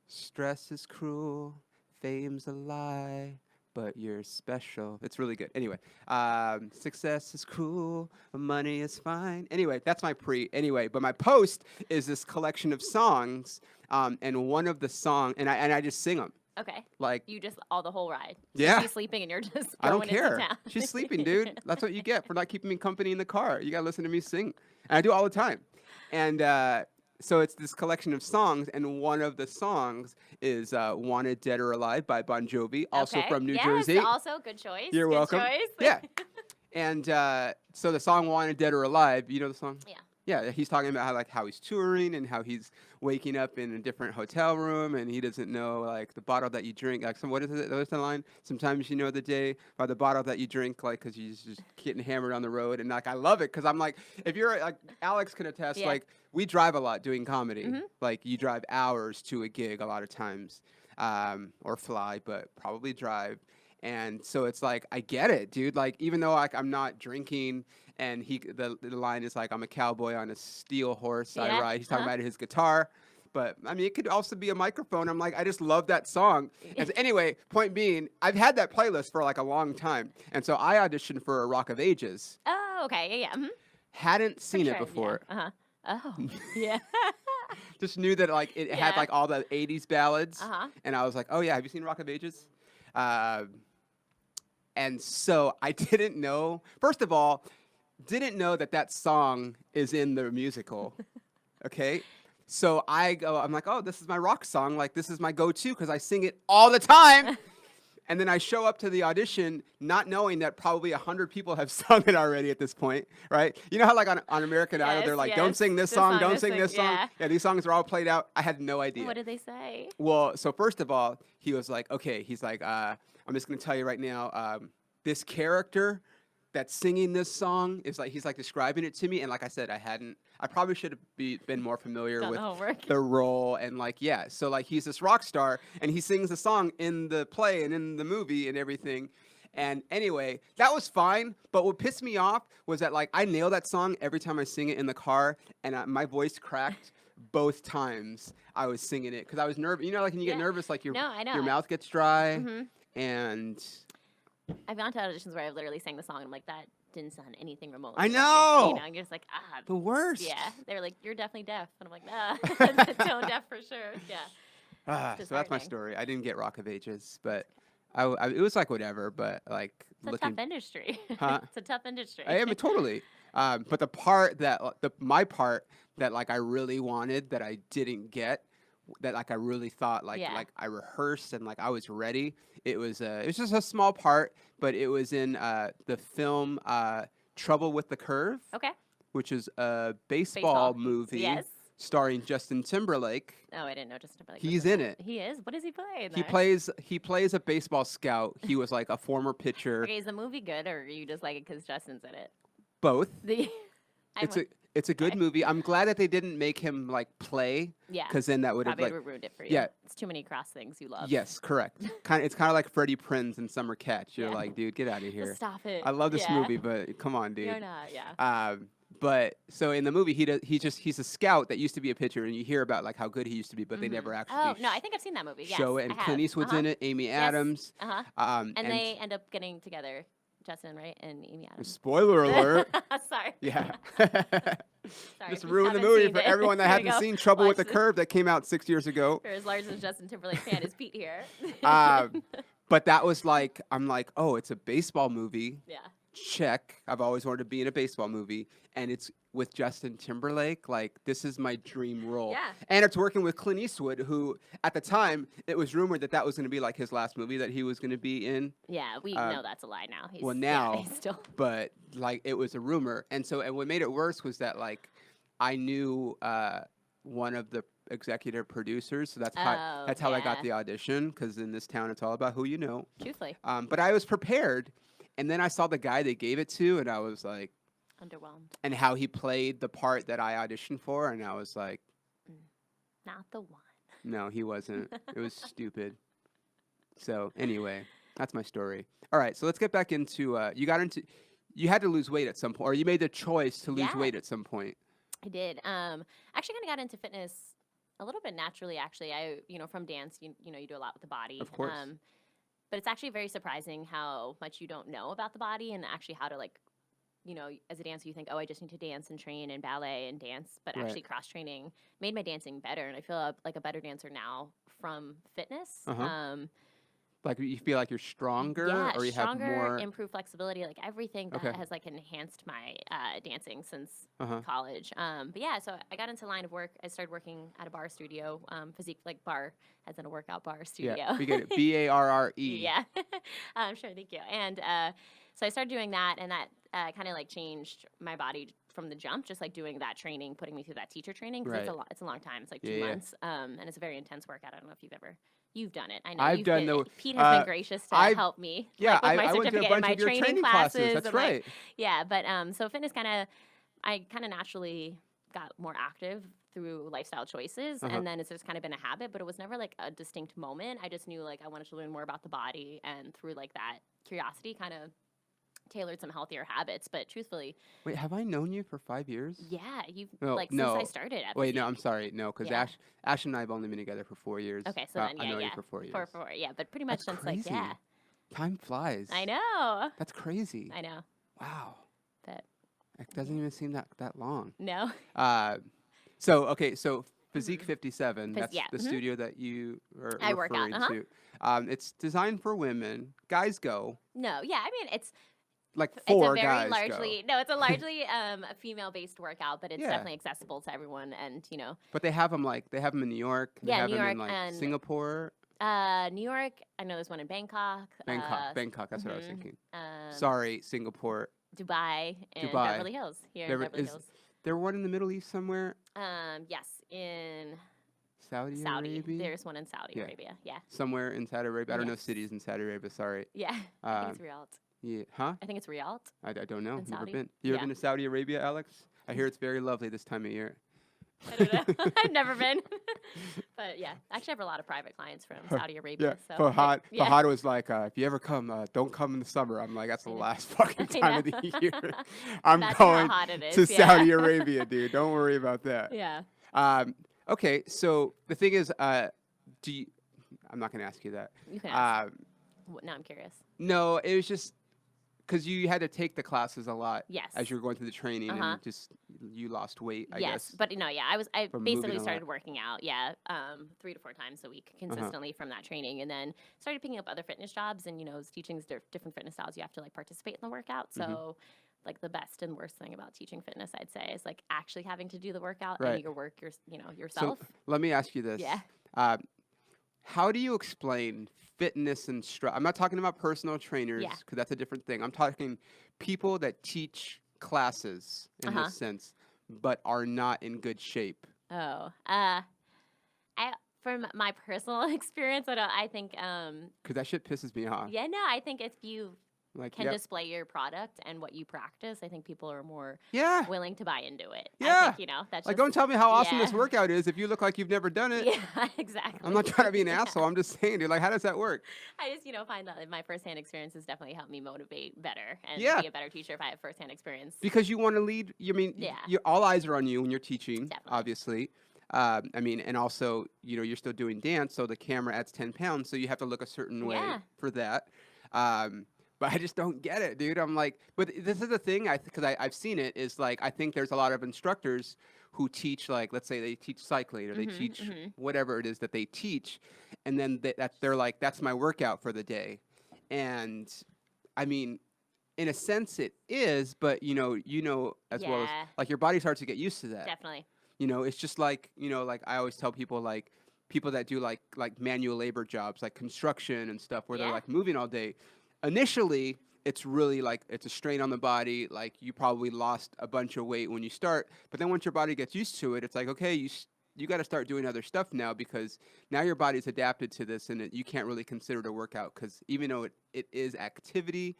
"Stress is cruel, fame's a lie, but you're special." It's really good. Anyway, success is cool, money is fine. Anyway, that's my pre. Anyway, but my post is this collection of songs, and one of the song, and I just sing them. Okay. Like, You just all the whole ride. So Yeah. she's sleeping and you're just I don't going into care. town. She's sleeping, dude. That's what you get for not keeping me company in the car. You gotta listen to me sing, and I do all the time. And so it's this collection of songs, and one of the songs is "Wanted Dead or Alive" by Bon Jovi, also Okay. from New yes, Jersey. Also, good choice. You're good welcome. Choice. Yeah. And so the song "Wanted Dead or Alive," you know the song? Yeah. Yeah, he's talking about how he's touring and how he's waking up in a different hotel room and he doesn't know like the bottle that you drink. Like, what is it? What's the line? Sometimes you know the day by the bottle that you drink, like because you're just getting hammered on the road. And like I love it because I'm like, if you're like Alex can attest, Yeah. like we drive a lot doing comedy. Mhm. Like you drive hours to a gig a lot of times, or fly, but probably drive. And so it's like I get it, dude. Like even though like I'm not drinking, and the line is like I'm a cowboy on a steel horse I Yeah, ride. He's talking uh-huh. about his guitar, but I mean it could also be a microphone. I'm like I just love that song. And so anyway, point being, I've had that playlist for like a long time, and so I auditioned for a Rock of Ages. Oh, okay. Yeah. Mhm. Hadn't seen Sure, it before. Yeah. Uh-huh. Oh, yeah. Just knew that like it had Yeah. like all the '80s ballads, Uh-huh. and I was like, oh yeah, have you seen Rock of Ages? And so I didn't know. First of all, didn't know that that song is in the musical. Okay, so I'm like, oh, this is my rock song. Like this is my go-to because I sing it all the time. And then I show up to the audition not knowing that probably 100 people have sung it already at this point, right? You know how like on American Idol, they're Yes, like, don't yes. sing this This song, song, don't this sing thing, this song. yeah. Yeah, these songs are all played out. I had no idea. What did they say? Well, so first of all, he was like, okay, he's like, I'm just gonna tell you right now, this character that's singing this song is like, he's like describing it to me, and like I said, I probably should have been more familiar Done with the homework. the role and like, yeah, so like he's this rock star and he sings the song in the play and in the movie and everything. And anyway, that was fine. But what pissed me off was that like I nail that song every time I sing it in the car, and my voice cracked both times I was singing it because I was nervous. You know, like when you get Yeah. nervous, like your No, I know. your mouth gets dry, Mhm. and I've gone to auditions where I've literally sang the song and I'm like, that didn't sound anything remotely. I like it. know! You know, and you're just like, the worst. yeah. They were like, you're definitely deaf. And I'm like, nah, tone deaf for sure. Yeah. So that's my disheartening. story. I didn't get Rock of Ages, but it was like whatever. But like It's a looking, tough industry. Huh? It's a tough industry. I am totally. But the part that my part that like I really wanted that I didn't get, that like I really thought like Yeah. like I rehearsed and like I was ready. It was just a small part, but it was in the film Trouble with the Curve, Okay. which is a baseball movie Yes. starring Justin Timberlake. Oh, I didn't know Justin Timberlake. He's was in that. it. He is. What does he play? In He there? plays a baseball scout. He was like a former pitcher. Okay, is the movie good, or you just like it because Justin's in it? Both. The It's a good Okay. movie. I'm glad that they didn't make him like play, yeah. because then that would have Probably like would've ruined it for you. yeah. It's too many cross things you love. Yes, correct. It's kind of like Freddie Prinze in Summer Catch. You're Yeah. like, dude, get out of Just here. stop it. I love this Yeah. movie, but come on, dude. You're not. Yeah. But so in the movie, he's a scout that used to be a pitcher, and you hear about like how good he used to be, but they never actually Oh no, I think I've seen that movie. Yes, show it. I And have. Clint Eastwood's in it, Amy Adams. Uh huh. And And they end up getting together, Justin, right, and Amy Adams. spoiler alert. Sorry. Yeah. Sorry. Just if you ruined the haven't movie seen for it. everyone that Here we hasn't go. seen Trouble with the Watch Curve that came out 6 years ago. For as large as Justin Timberlake fan is Pete here. But that was like, I'm like, oh, it's a baseball movie. Yeah. Check. I've always wanted to be in a baseball movie, and it's with Justin Timberlake. Like, this is my dream role. Yeah. And it's working with Clint Eastwood, who at the time it was rumored that was going to be like his last movie that he was going to be in. Yeah, we know that's a lie now. He's, well, yeah, now, he's still. But like it was a rumor, and what made it worse was that like I knew one of the executive producers, so that's how I got yeah. the audition, because in this town it's all about who you know. Truthfully. But I was prepared, and then I saw the guy they gave it to, and I was like, Underwhelmed. and how he played the part that I auditioned for, and I was like, Not the one. no, he wasn't. It was stupid. So anyway, that's my story. All right, so let's get back into you had to lose weight at some point, or you made the choice to lose Yeah. weight at some point. I did. Actually, kind of got into fitness a little bit naturally. Actually, from dance, you do a lot with the body. Of course. But it's actually very surprising how much you don't know about the body and actually how to as a dancer, you think, oh, I just need to dance and train and ballet and dance, but Right. actually cross training made my dancing better, and I feel like a better dancer now from fitness. Like you feel like you're stronger, Yeah, or you stronger, have more. improved flexibility, like everything that Okay. has like enhanced my dancing since Uh-huh. college. But yeah, so I got into line of work. I started working at a bar studio, physique like bar as in a workout bar studio. Yeah, we get it. Barre. Yeah, sure, thank you. And so I started doing that, and that kind of like changed my body from the jump. Just like doing that training, putting me through that teacher training, because Right. it's a long time. It's like Yeah, 2 yeah. months, and it's a very intense workout. I don't know if you've done it. I know I've you've done been, the- Pete has been uh, gracious to I've- help me. Yeah, like, with my I went to a certificate bunch and my of your training classes. That's and, right. Yeah, but so fitness I kind of naturally got more active through lifestyle choices, Uh-huh. and then it's just kind of been a habit. But it was never like a distinct moment. I just knew like I wanted to learn more about the body, and through like that curiosity, kind of tailored some healthier habits. But truthfully, Wait, have I known you for 5 years? yeah, you've No, like no. since I started at Wait, no, Physique. I'm sorry. No, because Yeah. Ash and I have only been together for 4 years. Okay, so then I know yeah, you for 4 years. for yeah, but pretty much That's since like crazy. Time flies. I know, That's crazy. I know, Wow. but It doesn't even seem that long. no, So Physique 57, Phys- that's yeah, the studio that you are I work out, referring to. It's designed for women. Guys go. no, yeah. I mean, it's Like a four very guys largely go. no, it's a largely a female-based workout, but it's Yeah. definitely accessible to everyone, and But they have them in New York. They Yeah, have New them in York like and- Singapore. New York. I know there's one in Bangkok. Bangkok, that's what I was mhm, thinking. um, Sorry, Singapore. Dubai and Dubai. Beverly Hills here There in Beverly is- Hills. There one in the Middle East somewhere. Yes, in Saudi Saudi. Arabia? There's one in Saudi Yeah. Arabia. Yeah, Somewhere in Saudi Arabia. I don't know Yes. cities in Saudi Arabia, sorry. yeah. I think it's Riyadh. Yeah. Huh? I think it's Riyadh. I don't know. In Never Saudi? been. You ever Yeah. been to Saudi Arabia, Alex? I hear it's very lovely this time of year. I don't know. I've never been. But yeah, actually, I have a lot of private clients from Saudi Arabia. So Fahad, yeah. Fahad was like, if you ever come, don't come in the summer. I'm like, that's the I know. last fucking I time of know. the year. I'm That's going how hot it is. to yeah. Saudi Arabia, dude. Don't worry about that. Yeah. Okay, so the thing is, do you, I'm not going to ask you that. You can ask. Um, Now I'm curious. no, it was just because you had to take the classes a lot Yes. as you were going through the training, Uh-huh. and just you lost weight, I yes, guess. but no, yeah, I from moving basically a started lot. working out, 3 to 4 times a week consistently from that training, and then started picking up other fitness jobs, and was teaching different fitness styles. You have to like participate in the workout, Mm-hmm. so. Like the best and worst thing about teaching fitness, I'd say, is like actually having to do the workout Right. and your work, yourself. So let me ask you this. Yeah. How do you explain fitness I'm not talking about personal trainers, Yeah. because that's a different thing. I'm talking people that teach classes in Uh-huh. this sense, but are not in good shape. Oh, from my personal experience, I think, Because that shit pisses me off. yeah, no, I think if you Like, can yep. display your product and what you practice, I think people are more Yeah. willing to buy into it. Yeah. I think, that's Like, just, don't tell me how awesome this yeah. workout is if you look like you've never done it. Yeah, exactly. I'm not trying to be an Yeah. asshole. I'm just saying, dude. Like, how does that work? I just, find that my firsthand experiences definitely help me motivate better and Yeah. be a better teacher if I have firsthand experience. Because you want to lead. Yeah. All eyes are on you when you're teaching, Definitely. obviously. And also, you're still doing dance, so the camera adds 10 pounds, so you have to look a certain way Yeah. for that. But I just don't get it, dude. I'm like, but this is the thing, because I've seen it, is like, I think there's a lot of instructors who teach, like, let's say they teach cycling or they Mhm, teach mhm. whatever it is that they teach, and then they're like, that's my workout for the day. And I mean, in a sense it is, but as well as, Yeah. like, your body starts to get used to that. Definitely. It's just like, like I always tell people, like, people that do like manual labor jobs, like construction and stuff, where they're Yeah. like moving all day. Initially, it's really like, it's a strain on the body. Like, you probably lost a bunch of weight when you start, but then once your body gets used to it, it's like, okay, you got to start doing other stuff now, because now your body's adapted to this, and you can't really consider it a workout, because even though it is activity,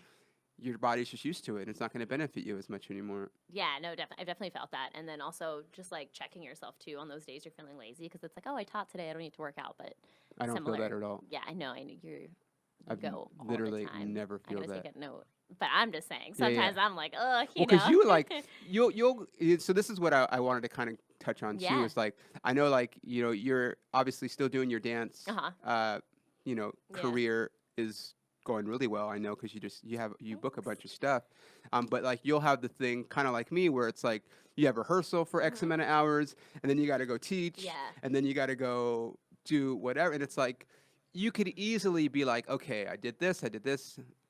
your body's just used to it. And it's not going to benefit you as much anymore. Yeah, no, I've definitely felt that. And then also just like checking yourself too on those days you're feeling lazy, because it's like, oh, I taught today, I don't need to work out. But I don't similar. feel that at all. Yeah, I know. You I've go all literally the time. never I feel gotta that. take a note. But I'm just saying, Yeah, yeah. sometimes I'm like, ugh, Well, because you like so this is what I wanted to kind of touch on too. Yeah. Is like I know like you're obviously still doing your dance. Uh-huh. Yeah. Career is going really well. I know because you book a Thanks. bunch of stuff. But like you'll have the thing kind of like me where it's like you have rehearsal for X Mhm. amount of hours, and then you got to go teach, Yeah. and then you got to go do whatever, and it's like you could easily be like, okay, I did this,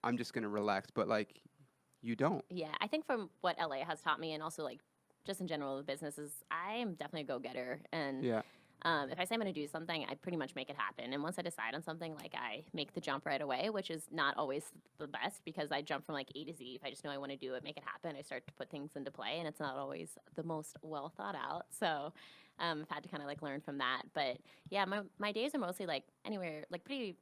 I'm just gonna relax, but like you don't. Yeah, I think from what LA has taught me, and also like just in general with business, is I am definitely a go getter. And Yeah. if I say I'm going to do something, I pretty much make it happen. And once I decide on something, like I make the jump right away, which is not always the best because I jump from like A to Z. If I just know I want to do it, make it happen, I start to put things into play, and it's not always the most well thought out. So I've had to kind of like learn from that. But yeah, my days are mostly like anywhere, like pretty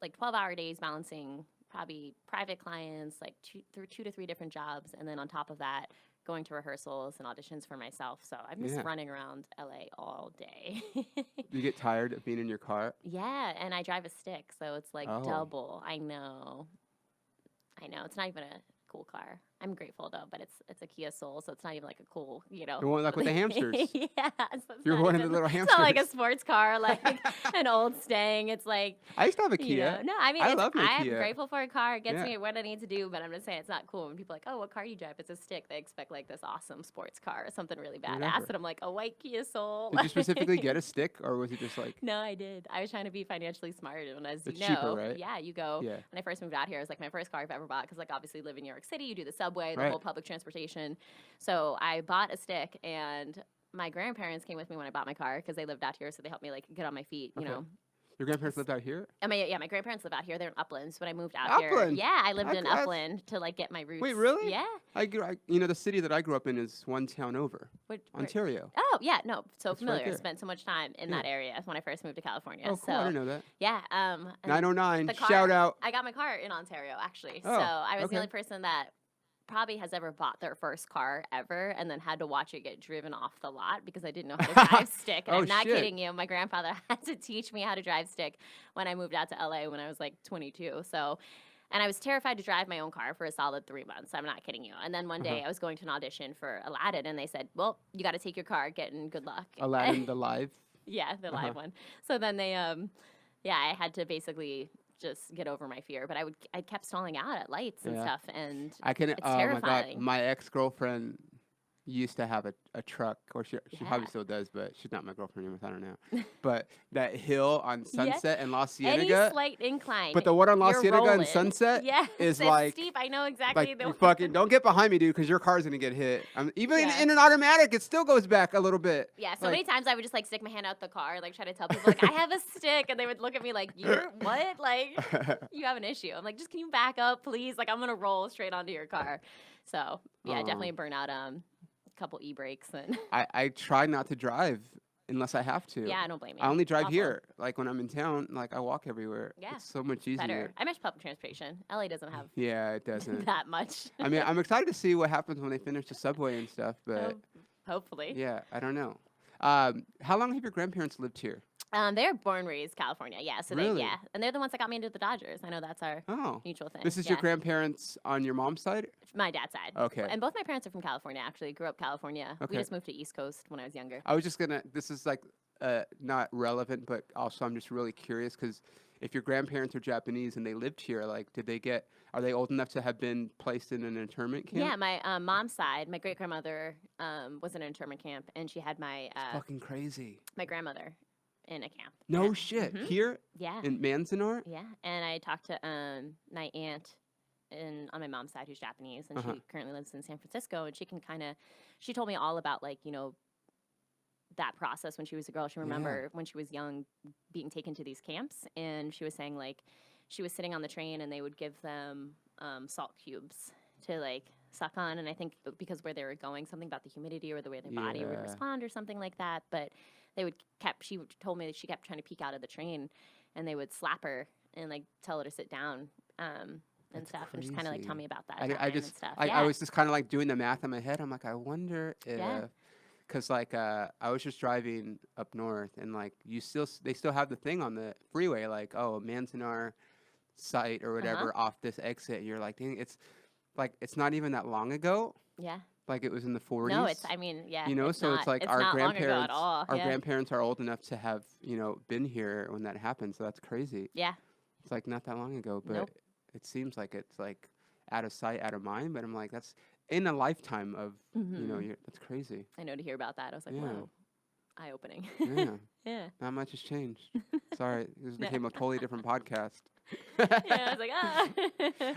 like 12-hour days balancing probably private clients, like through 2 to 3 different jobs, and then on top of that, going to rehearsals and auditions for myself. So I'm just Yeah. running around LA all day. You get tired of being in your car? Yeah, and I drive a stick, so it's like Oh. double. I know. It's not even a cool car. I'm grateful though, but it's a Kia Soul, so it's not even like a cool, The one like with the hamsters. Yeah, so it's You're not one of the even- little It's not like a hamsters. sports car, like an old Stang. It's like I used to have a Kia. no, I mean, I love my I'm Kia. grateful for a car. It gets Yeah. me what I need to do, but I'm just saying it's not cool when people are like, oh, what car you drive? It's a stick. They expect like this awesome sports car or something really badass, Whatever. and I'm like a white Kia Soul. Did you specifically get a stick, or was it just like No, I did. I was trying to be financially smart, and as it's you cheaper, know, right? yeah, you go. Yeah. When I first moved out here, it was like my first car I've ever bought because, like, obviously live in New York City, you do the subway, the Right. whole public transportation. So I bought a stick, and my grandparents came with me when I bought my car because they lived out here, so they helped me like get on my feet. You Okay. know, Your grandparents lived out here? and my grandparents live out here. They're in Upland. So when I moved out here, Upland? yeah, I lived in I- Upland to like get my roots. Wait, really? Yeah. The city that I grew up in is one town over, Where- Ontario. Oh yeah, no, so It's right familiar. there. Spent so much time in that area when I first moved to California. Oh, cool! So I didn't know that. yeah, and 909. the car- Shout out. I got my car in Ontario actually. Oh, So I was okay. the only person that probably has ever bought their first car ever and then had to watch it get driven off the lot because I didn't know how to drive stick. And Oh, I'm not shit. kidding you. My grandfather had to teach me how to drive stick when I moved out to LA when I was like 22. So, and I was terrified to drive my own car for a solid 3 months. I'm not kidding you. And then one day I was going to an audition for Aladdin and they said, well, you got to take your car, get in, good luck. Aladdin the Live. Yeah, the live one. So then they, I had to basically just get over my fear. But I kept stalling out at lights and Yeah. stuff, and I can. It's Oh my god! terrifying. My ex-girlfriend used to have a truck, or she probably Yeah. still does, but she's not my girlfriend anymore. I don't know. But that hill on Yeah. Sunset and La any Cienega. slight incline. But the one on La you're Cienega and rolling. Sunset yeah, is it's like steep. I know exactly. like the you one. fucking don't get behind me, dude, because your car's gonna get hit. Even Yeah. in an automatic, it still goes back a little bit. Yeah, so like- many times I would just like stick my hand out the car, like try to tell people like I have a stick, and they would look at me like you're what? Like you have an issue. I'm like, just can you back up, please? Like I'm gonna roll straight onto your car. So yeah, Aw. definitely burn out a couple e-brakes and I try not to drive unless I have to. yeah, I don't blame you. I only drive Awful. here. Like when I'm in town, like I walk everywhere. Yeah. It's so much easier. Better. I miss public transportation. LA doesn't have Yeah, it doesn't. that much. I mean, I'm excited to see what happens when they finish the subway and stuff, but Hopefully. yeah, I don't know. How long have your grandparents lived here? They're born raised California. Yeah. So Really? they and they're the ones that got me into the Dodgers. I know that's our Oh, mutual thing. this is yeah. your grandparents on your mom's side? My dad's side. Okay. And both my parents are from California. Actually, grew up California. Okay. We just moved to East Coast when I was younger. I was just gonna. This is like not relevant, but also I'm just really curious because if your grandparents are Japanese and they lived here, like, are they old enough to have been placed in an internment camp? Yeah, my mom's side, my great grandmother was in an internment camp, and she had my Fucking crazy. my grandmother in a camp. No Yeah. shit. Mhm. Here Yeah. in Manzanar? Yeah, and I talked to my aunt on my mom's side who's Japanese, and Uh-huh. she currently lives in San Francisco, and she told me all about like that process when she was a girl. She remember when she was young being taken to these camps, and she was saying like she was sitting on the train and they would give them salt cubes to like suck on, and I think because where they were going, something about the humidity or the way their body would Yeah. respond or something like that, but she told me that she kept trying to peek out of the train and they would slap her and like tell her to sit down and That's stuff and just kind of like tell crazy. me about that I time just and stuff. I yeah. was just kind of like doing the math in my head. I'm like, I wonder if Yeah. because like I was just driving up north and like they still have the thing on the freeway like, oh, Manzanar sight or whatever off this exit. You're like, dang, it's not even that long ago. Yeah. Like it was in the 40s. No, it's. I mean, yeah. You know, it's so not, it's like it's our not long ago grandparents. at all. Our Yeah. grandparents are old enough to have been here when that happened. So that's crazy. Yeah. It's like not that long ago, but Nope. it seems like it's like out of sight, out of mind. But I'm like, that's in a lifetime of that's crazy. I know, to hear about that, I was like, Yeah. whoa, eye opening. Yeah. Yeah. Not much has changed. Sorry, this No. became a totally different podcast. Yeah, I was like,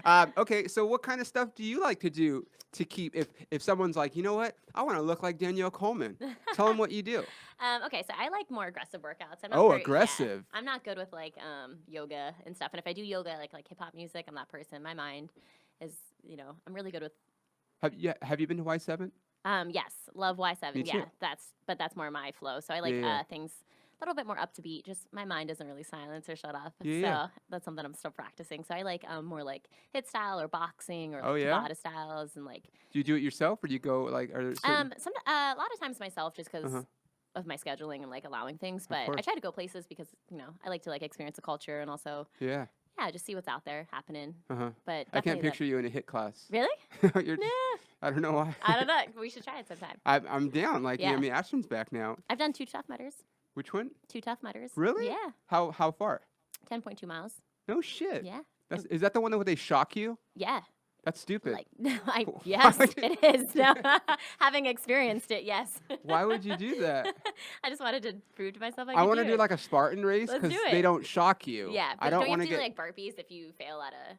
ah. Okay, so what kind of stuff do you like to do to keep if someone's like, you know what, I want to look like Danielle Coleman? Tell them what you do. Okay, so I like more aggressive workouts. I'm not Oh, very- yeah, aggressive. I'm not good with like yoga and stuff. And if I do yoga, like hip hop music, I'm that person. My mind is, I'm really good with. Have you been to Y7? Yes, love Y7. Me Yeah, too. that's more my flow. So I like Yeah. things a little bit more up to beat. Just my mind doesn't really silence or shut off. Yeah. So that's something I'm still practicing. So I like more like hit style or boxing or Oh, like yeah? Tabata styles and like Do you do it yourself, or do you go like? Are there certain, a lot of times myself just because. Uh-huh. Of my scheduling and like allowing things, but I course. try to go places because I like to like experience the culture and also yeah. just see what's out there happening. Uh-huh. But I can't definitely picture you in a hit class. Really? You're Nah, I don't know why. I don't know. We should try it sometime. I'm down. Like, Yeah. I mean, Ashton's back now. I've done 2 Tough Mudders. Which one? 2 Tough Mudders. Really? Yeah. How far? 10.2 miles. No shit. Yeah. Is that the one where they shock you? Yeah. That's stupid. Like, Why yes, would you- it is. No, having experienced it, yes. Why would you do that? I just wanted to prove to myself I I could want to do do it. like a Spartan race Let's because do they it. don't shock you. Yeah, but I don't you want have to to get. do like burpees if you fail at a.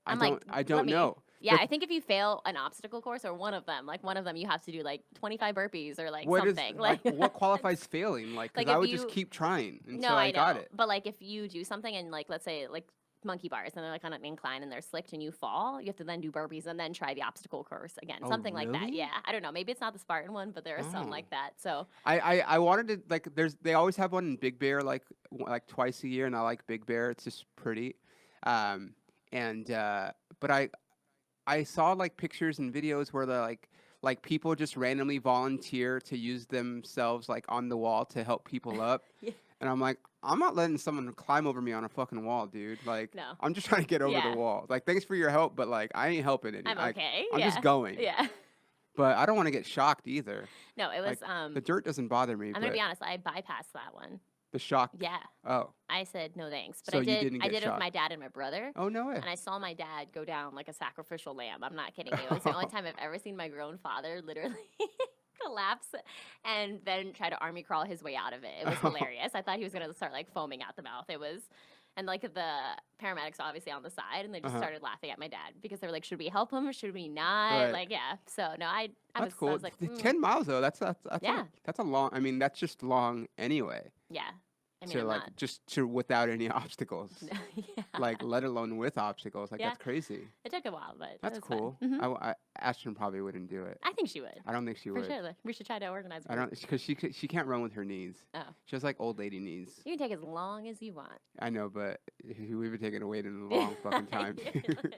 I I'm don't. like, I don't let me- know. Yeah, The- I think if you fail an obstacle course or one of them, you have to do like 25 burpees or like What is something. like what qualifies failing? Like, 'cause Like, I if would just you- keep trying until no, I I know. got it. But like if you do something and like let's say like monkey bars and they're like on an incline and they're slicked and you fall, you have to then do burpees and then try the obstacle course again. Oh, Something like that. really? Yeah. I don't know. Maybe it's not the Spartan one, but there are some Oh. like that. So I wanted to like. They always have one in Big Bear like twice a year, and I like Big Bear. It's just pretty. But I saw like pictures and videos where the like people just randomly volunteer to use themselves like on the wall to help people up. Yeah. And I'm like, I'm not letting someone climb over me on a fucking wall, dude. Like, No. I'm just trying to get over Yeah. the wall. Like, thanks for your help, but like, I ain't helping it. I'm okay. I'm yeah. just going. Yeah. But I don't want to get shocked either. No, it was The dirt doesn't bother me, I'm but gonna be honest, I bypassed that one. the shock. Yeah. Oh. I said no thanks. But So I you did didn't I get did it shocked. with my dad and my brother. Oh no way. And I saw my dad go down like a sacrificial lamb. I'm not kidding you. It was the only time I've ever seen my grown father literally collapse and then try to army crawl his way out of it. It was hilarious. I thought he was going to start like foaming out the mouth. It was, and like the paramedics obviously on the side and they just started laughing at my dad because they were like, should we help him or should we not? Right. Like, yeah. So no, I That's was, cool. I was like, 10 miles though. That's Yeah. that's a long. I mean, that's just long anyway. yeah. I mean, to I'm like not. just to without any obstacles. Yeah. Like let alone with obstacles. Like Yeah. that's crazy. It took a while, but it That's was fun. cool. Mhm. Ashton probably wouldn't do it. I think she would. I don't think she For would. sure. We should try to organize a I group. don't because she can't run with her knees. Oh. She has like old lady knees. You can take as long as you want. I know, but we've been taking a wait in a long fucking time. Really?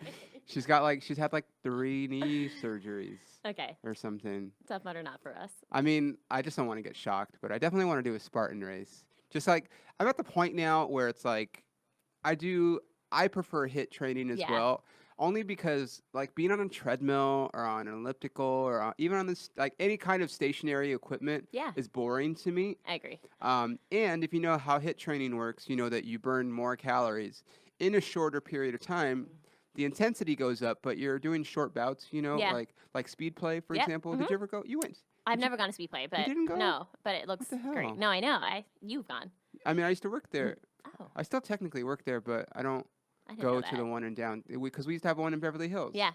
she's had like 3 knee surgeries Okay. or something. Tough Mudder not for us. I mean, I just don't want to get shocked, but I definitely want to do a Spartan race. Just like I'm at the point now where it's like I prefer HIIT training as Yeah. well, only because like being on a treadmill or on an elliptical or even on this like any kind of stationary equipment Yeah. is boring to me. I agree. And if you know how HIIT training works, you know that you burn more calories in a shorter period of time. The intensity goes up, but you're doing short bouts, Yeah. like speed play, for Yep, example. Did you ever go? You went. I've never gone to speed play, but didn't go? no, but it looks the hell? great. No, I know. You've gone. I mean, I used to work there. Oh, I still technically work there, but I don't I didn't go know to that. the one in down because we used to have one in Beverly Hills. Yeah.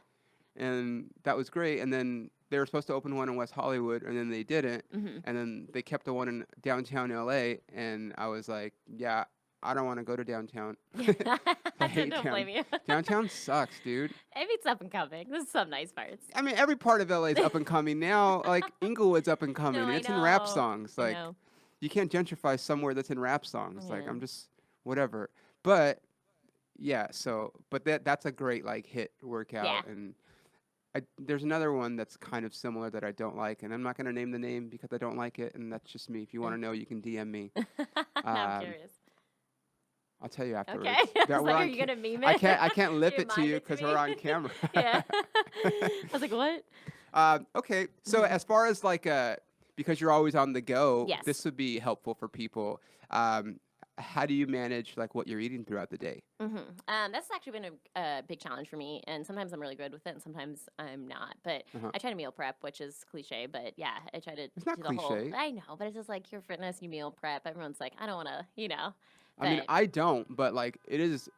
And that was great. And then they were supposed to open one in West Hollywood, and then they didn't. Mm-hmm. And then they kept the one in downtown LA, and I was like, yeah, I don't want to go to downtown. I hate don't town. blame you. Downtown sucks, dude. Maybe it's up and coming. There's some nice parts. I mean, every part of LA is up and coming now. Like Inglewood's up and coming. No, I It's in rap know. songs. I Like know. you can't gentrify somewhere that's in rap songs. Like Yeah. I'm just whatever. But yeah, but that's a great like HIIT workout. Yeah. And there's another one that's kind of similar that I don't like, and I'm not gonna name the name because I don't like it, and that's just me. If you want to know, you can DM me. Now I'm Um, curious. I'll tell you afterwards. Okay. I That was we're like, are on you ca- gonna meme I it? can't lip You it to mime you it to because me? we're on camera. Yeah. I was like, what? Okay, so Mhm. as far as like because you're always on the go, Yes. this would be helpful for people. How do you manage like what you're eating throughout the day? That's actually been a big challenge for me, and sometimes I'm really good with it, and sometimes I'm not. But Uh-huh. I try to meal prep, which is cliche, but yeah, I try to It's not do the whole. cliche. I know, but it's just like your fitness, you meal prep. Everyone's like, I don't want to, I mean, But I don't, but like it is.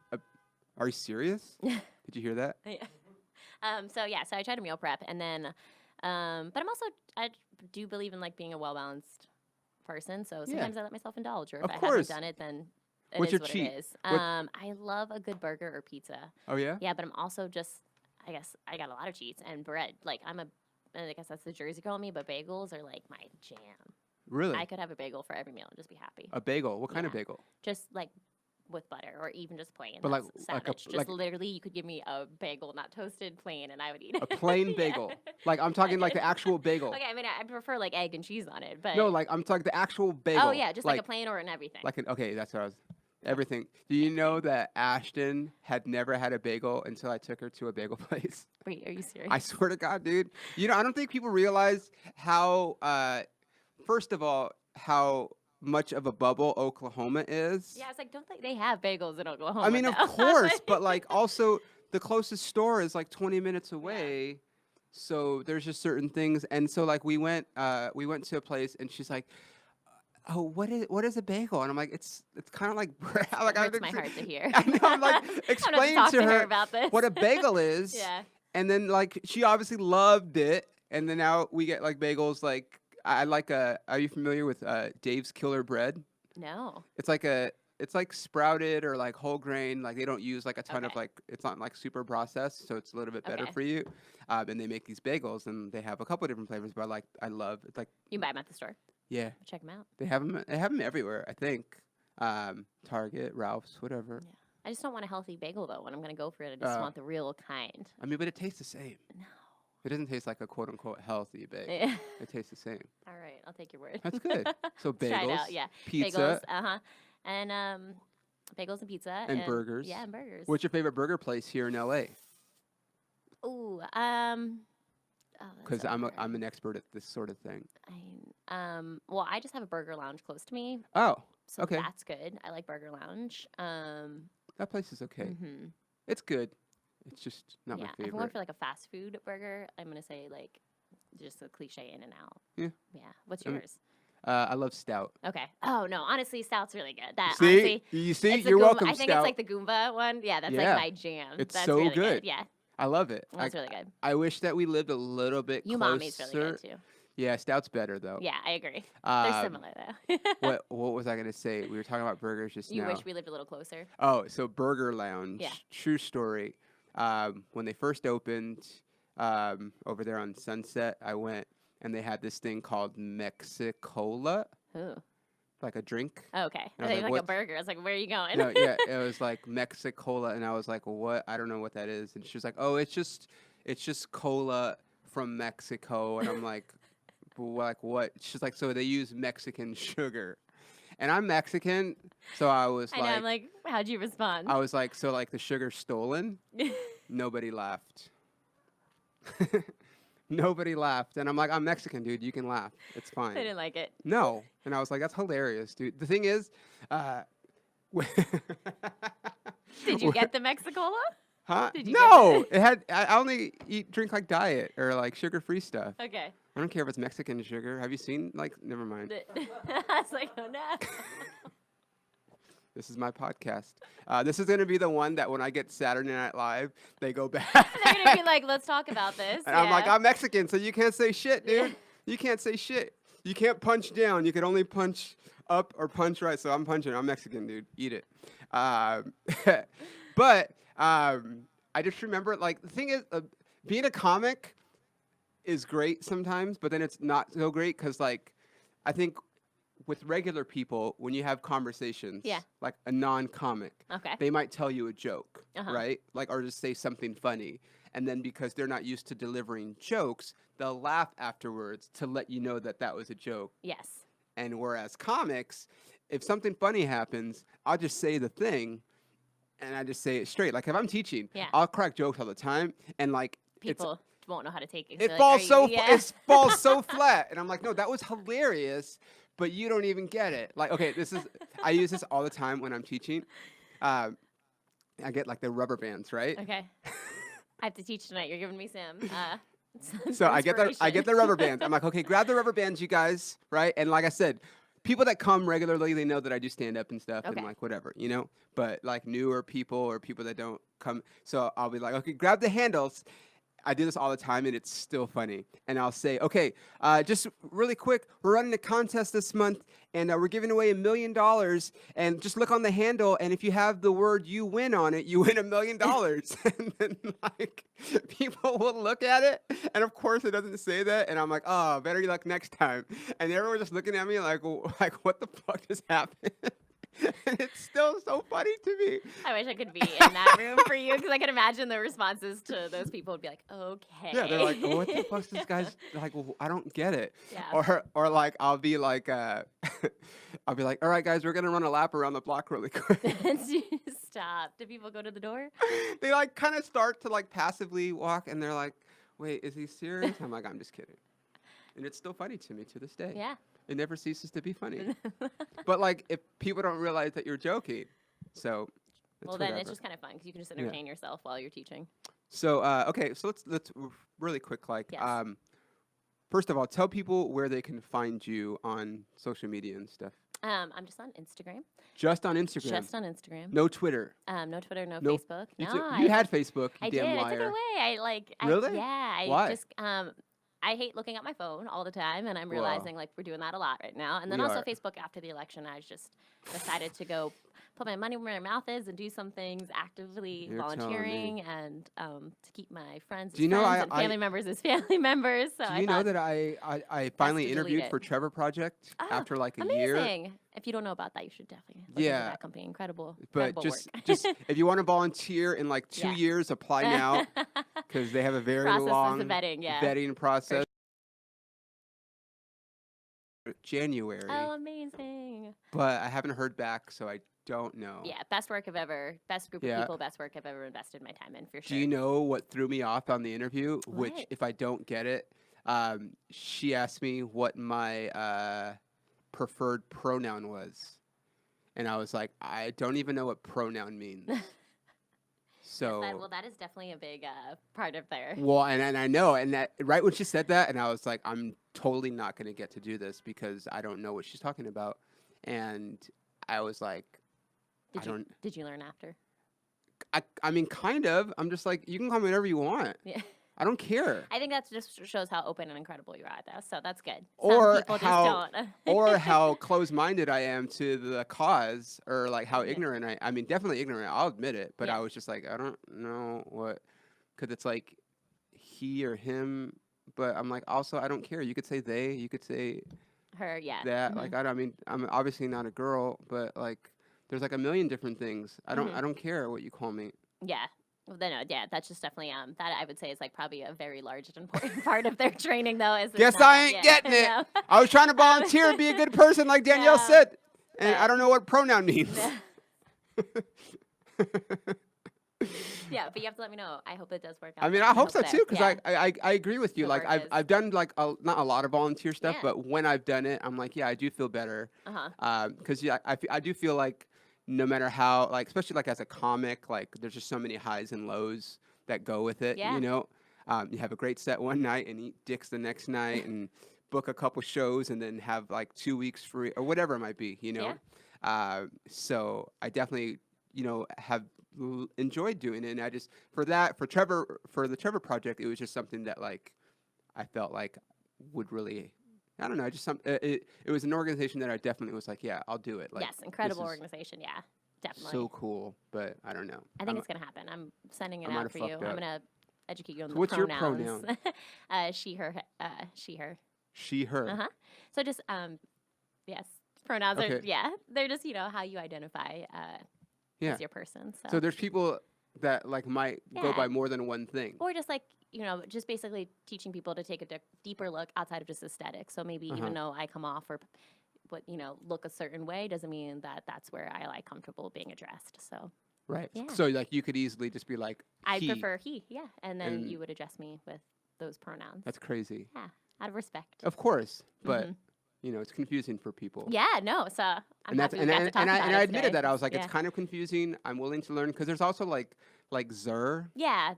Are you serious? Did you hear that? yeah. So I try to meal prep, and then, but I do believe in like being a well balanced person. So Yeah, sometimes I let myself indulge, or if of I haven't course. done it, then it What's is your what cheat? it is. What? I love a good burger or pizza. Oh yeah. Yeah, but I'm also just, I guess I got a lot of cheats and bread. Like I guess that's the Jersey girl in me, but bagels are like my jam. Really? I could have a bagel for every meal and just be happy. A bagel? What kind of Yeah. bagel? Just like with butter or even just plain. But That's like savage. a Just literally, you could give me a bagel, not toasted, plain, and I would eat it. a plain Yeah. bagel. Like I'm talking like the actual bagel. Okay, I mean, I prefer like egg and cheese on it, but No, like I'm talking the actual bagel. oh yeah, just like a plain or an everything. like an okay. That's what I was. Everything. Do you know that Ashton had never had a bagel until I took her to a bagel place? Wait, are you serious? I swear to God, dude. You know, I don't think people realize how. First of all, how much of a bubble Oklahoma is. Yeah, it's like, don't they have bagels in Oklahoma? I mean, of though? course, but like also the closest store is like 20 minutes away. So there's just certain things, and so like we went to a place, and she's like, "Oh, what is a bagel?" And I'm like, "It's kind of like bread." Like It I hurts my heart to hear. I know. I'm like, I'm gonna explain talk to her about this. what a bagel is. Yeah. And then like she obviously loved it, and then now we get like bagels. Like I like a. Are you familiar with Dave's Killer Bread? No. It's like sprouted or like whole grain. Like they don't use like a ton of Okay. like it's not like super processed, so it's a little bit better Okay. for you. And they make these bagels, and they have a couple different flavors. But I love it's like You can buy them at the store. yeah, Check them out. they have them. They have them everywhere. I think Target, Ralph's, whatever. Yeah. I just don't want a healthy bagel though. When I'm gonna go for it, I just want the real kind. I mean, but it tastes the same. No. It doesn't taste like a quote unquote healthy bagel. Yeah. It tastes the same. All right, I'll take your word. That's good. So Let's try it bagels, out. Yeah. pizza, Bagels. And bagels and pizza and burgers. Yeah, and burgers. What's your favorite burger place here in LA? Ooh. Oh, that's Because so hard. I'm an expert at this sort of thing. Well, I just have a burger lounge close to me, Oh, so okay. that's good. I like Burger Lounge. That place is okay. Mhm. It's good. It's just not Yeah, my if I'm going favorite. for like a fast food burger, I'm gonna say like just a cliche In and Out. Yeah. Yeah. What's I mean, yours? I love stout. Okay. Oh no, honestly, Stout's really good. That See, honestly, you see, it's the you're Goomba- welcome. I think stout. it's like the Goomba one. Yeah, that's Yeah. like my jam. It's That's so really good. Yeah, I love it. that's really good. I wish that we lived a little bit Umami's closer. really good too. Yeah, stout's better though. Yeah, I agree. They're Um, similar though. what was I gonna say? We were talking about burgers just You now. wish we lived a little closer. Oh, so Burger Lounge. Yeah. True story. When they first opened over there on Sunset, I went and they had this thing called Mexicola, Ooh. like a drink. Oh, okay. And I I was thought you like, like a "What's-" burger. I was like, where are you going? No, yeah, it was like Mexicola, and I was like, "What? I don't know what that is." And she was like, "Oh, it's just cola from Mexico." And I'm like, like what? She's like, "So they use Mexican sugar," and I'm Mexican, so I was I know. I'm like, how'd you respond? I was like, "So like the sugar's stolen?" Nobody laughed. Nobody laughed, and I'm like, "I'm Mexican, dude. You can laugh. It's I fine." didn't like it. No, and I was like, "That's hilarious, dude." The thing is, Did you get the Mexicola? Huh? Did you get No, the- it had. I only drink like diet or like sugar-free stuff. Okay. I don't care if it's Mexican sugar. Have you seen like? Never mind. I was like, oh no. This is my podcast. This is gonna be the one that when I get Saturday Night Live, they go back. They're gonna be like, let's talk about this. And I'm like, yeah. I'm Mexican, so you can't say shit, dude. Yeah. You can't say shit. You can't punch down. You can only punch up or punch right. So I'm punching. I'm Mexican, dude. Eat it. But I just remember, like, the thing is, being a comic is great sometimes, but then it's not so great because, like, I think with regular people, when you have conversations, Yeah. like a non-comic, Okay. they might tell you a joke, Uh-huh. right? Like, or just say something funny. And then because they're not used to delivering jokes, they'll laugh afterwards to let you know that that was a joke. Yes. And whereas comics, if something funny happens, I'll just say the thing, and I just say it straight. Like if I'm teaching, Yeah. I'll crack jokes all the time, and like People won't know how to take it. it Like, falls so yeah. it falls so flat, and I'm like, no, that was hilarious, but you don't even get it. Like, okay, I use this all the time when I'm teaching. I get like the rubber bands, right? Okay. I have to teach tonight. You're giving me some. So I get the rubber bands. I'm like, okay, grab the rubber bands, you guys, right? And like I said, people that come regularly, they know that I do stand up and stuff, Okay. and like whatever, you know. But like newer people or people that don't come, so I'll be like, okay, grab the handles. I do this all the time, and it's still funny. And I'll say, okay, just really quick, we're running a contest this month, and we're giving away $1 million. And just look on the handle, and if you have the word "you win" on it, you win $1 million. And then, like, people will look at it, and of course, it doesn't say that. And I'm like, oh, better luck next time. And everyone's just looking at me like, what the fuck just happened? And it's still so funny to me. I wish I could be in that room for you because I can imagine the responses to those people would be like, okay. Yeah, they're like, what the fuck's this guy's like? Well, I don't get it. Yeah. Or like I'll be like, all right, guys, we're gonna run a lap around the block really quick. Stop. Do people go to the door? They like kind of start to like passively walk, and they're like, wait, is he serious? I'm like, I'm just kidding. And it's still funny to me to this day. Yeah. It never ceases to be funny. But like, if people don't realize that you're joking, so. Well, then it's just kind of fun because you can just entertain yourself while you're teaching. So okay, so let's really quick, like, Yes. First of all, tell people where they can find you on social media and stuff. I'm just on Instagram. Just on Instagram. Just on Instagram. No Twitter. No Twitter, no Nope. Facebook. You had Facebook. You I damn did. liar. I took it away. Really? Yeah. Why? Just I hate looking at my phone all the time, and I'm realizing like we're doing that a lot right now. And then We also are. Facebook after the election, I just decided to go put my money where my mouth is and do some things actively You're telling me. volunteering and to keep my friends Do you as know friends I- and family members as family members. So Do I you know thought, that I finally to delete interviewed it. for Trevor Project Oh, after like a year? amazing. If you don't know about that, you should definitely look into Yeah. that company. Incredible. But incredible just work. if you want to volunteer in like 2 Yeah. years, apply now because they have a very Process is long the vetting, yeah. vetting process. January, Oh, amazing. but I haven't heard back, so I don't know. Yeah, best group of Yeah. people, best work I've ever invested my time in for sure. Do you know what threw me off on the interview? Which, What? if I don't get it, she asked me what my preferred pronoun was, and I was like, I don't even know what pronoun means. So, Well, that is definitely a big part of there. well, and I know, and that right when she said that, and I was like, I'm totally not going to get to do this because I don't know what she's talking about, and I was like, Did you learn after? I mean, kind of. I'm just like, you can call me whatever you want. Yeah. I don't care. I think that just shows how open and incredible you are, though. So that's good. Or Some people how- just don't. Or how close-minded I am to the cause, or like how Yeah. ignorant I mean, definitely ignorant. I'll admit it, but Yeah. I was just like, I don't know what, because it's like he or him, but I'm like, also I don't care. You could say they, you could say Her, yeah. that. Mhm. Like I mean, I'm obviously not a girl, but like there's like a million different things. I Mhm. don't care what you call me. Yeah. Well, then, yeah, that's just definitely that I would say is like probably a very large and important part of their training, though. Is it's Guess not I that- ain't yeah, getting it. no. I was trying to volunteer and be a good person, like Danielle No. said, and I But- don't know what pronoun means. Yeah, but you have to let me know. I hope it does work out. I mean, and I hope so that- too, because yeah. I agree with you. The Like work I've is- I've done like not a lot of volunteer stuff, Yeah. but when I've done it, I'm like, yeah, I do feel better. Uh-huh. Because yeah, I do feel like no matter how, like especially like as a comic, like there's just so many highs and lows that go with it. Yeah. You know, you have a great set one night and eat dicks the next night and book a couple shows and then have like 2 weeks free or whatever it might be. You know, so I definitely have enjoyed doing it, and I just for the Trevor Project, it was just something that like I felt like would really, I don't know, just it was an organization that I definitely was like, yeah, I'll do it. Like, Yes, incredible this is organization. Yeah, definitely. so cool, but I don't know. I think it's gonna happen. I'm sending it I might out have for you. fucked I'm up. gonna educate you on So the what's your pronouns. She, her, she, her. She, her. Uh-huh. So just yes, pronouns are Okay. they're just how you identify Yeah. as your person. So, So there's people that like might go Yeah. by more than one thing. or just like just basically teaching people to take a deeper look outside of just aesthetics. So maybe Uh-huh. even though I come off or but look a certain way doesn't mean that that's where I like comfortable being addressed. So Right. yeah. So like you could easily just be like I he. prefer he, yeah, and then And- you would address me with those pronouns. That's crazy. Yeah, out of respect. Of course, but Mhm. it's confusing for people. Yeah, no, so I'm And that's happy we got to talk and about I it admitted today. that I was like, Yeah. it's kind of confusing. I'm willing to learn because there's also like Zer. Yeah,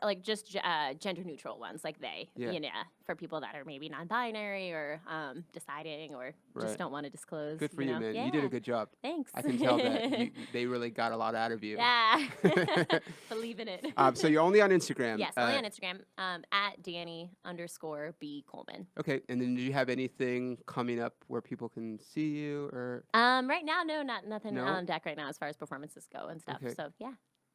like just gender neutral ones, like they, Yeah. for people that are maybe non-binary or deciding or Right. just don't want to disclose. Good for you, man. Yeah. You did a good job. Thanks. I can tell that they really got a lot out of you. Yeah, believe in it. So you're only on Instagram. Yes, only on Instagram at Danny_B Coleman. Okay, and then do you have anything coming up where people can see you or? Right now, no, nothing No? on deck right now as far as performances go and stuff. Okay. So yeah.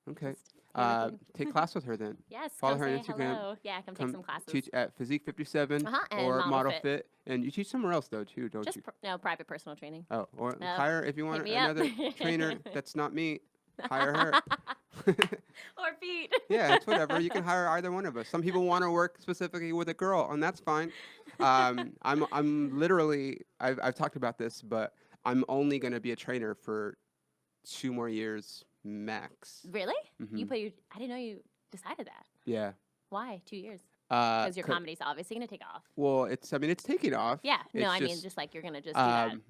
Okay. Just everything. Take class with her then. Yes, Follow come her on say Instagram. hello. Yeah, come take Come some classes. Teach at Physique 57 And or Model Model Fit. Fit. And you teach somewhere else though too, don't Just you? no private personal training. Oh, or No. hire if you want me up. another trainer that's not me. Hire her. Or Pete. Yeah, it's whatever. You can hire either one of us. Some people want to work specifically with a girl, and that's fine. I'm literally I've talked about this, but I'm only going to be a trainer for 2 more years max. Really? Mhm. I didn't know you decided that. Yeah. Why 2 years? Because Because your comedy's obviously gonna take off. Well, it's taking off. Yeah. No, It's I mean just like you're gonna just do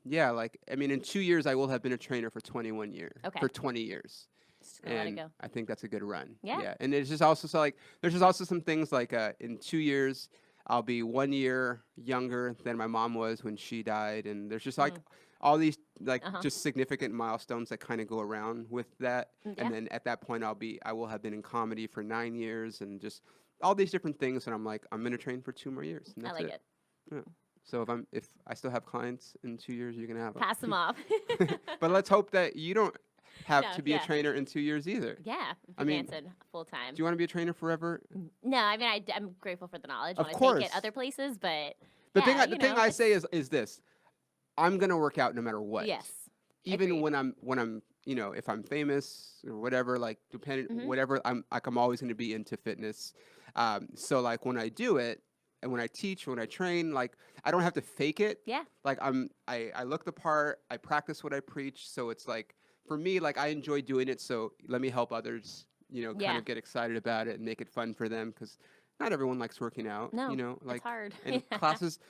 yeah, like in 2 years I will have been a trainer for 21 years. Okay. For 20 years. that. Just gonna let it And go. I think that's a good run. Yeah. And it's just also so like there's just also some things like in 2 years I'll be 1 year younger than my mom was when she died, and there's just like all these like just significant milestones that kind of go around with that. Yeah. And then at that point I will have been in comedy for 9 years and just all these different things, and I'm like I'm gonna train for 2 more years. And I that's like it. Yeah. So if I still have clients in 2 years, you're gonna have them. Pass them off. But let's hope that you don't have No, to be a yeah. trainer in 2 years either. Yeah. I mean, dancing full time. Do you want to be a trainer forever? No, I mean I'm grateful for the knowledge. Of Want to course. take it other places, but The yeah, thing I say is this: I'm gonna work out no matter what. yes. Even agreed. when I'm if I'm famous or whatever, like whatever, I'm always gonna be into fitness. So like when I do it and when I teach, when I train, like I don't have to fake it. Yeah. Like I look the part, I practice what I preach. So it's like for me, like I enjoy doing it. So let me help others, kind Yeah. of get excited about it and make it fun for them because not everyone likes working out. No, like it's hard. and classes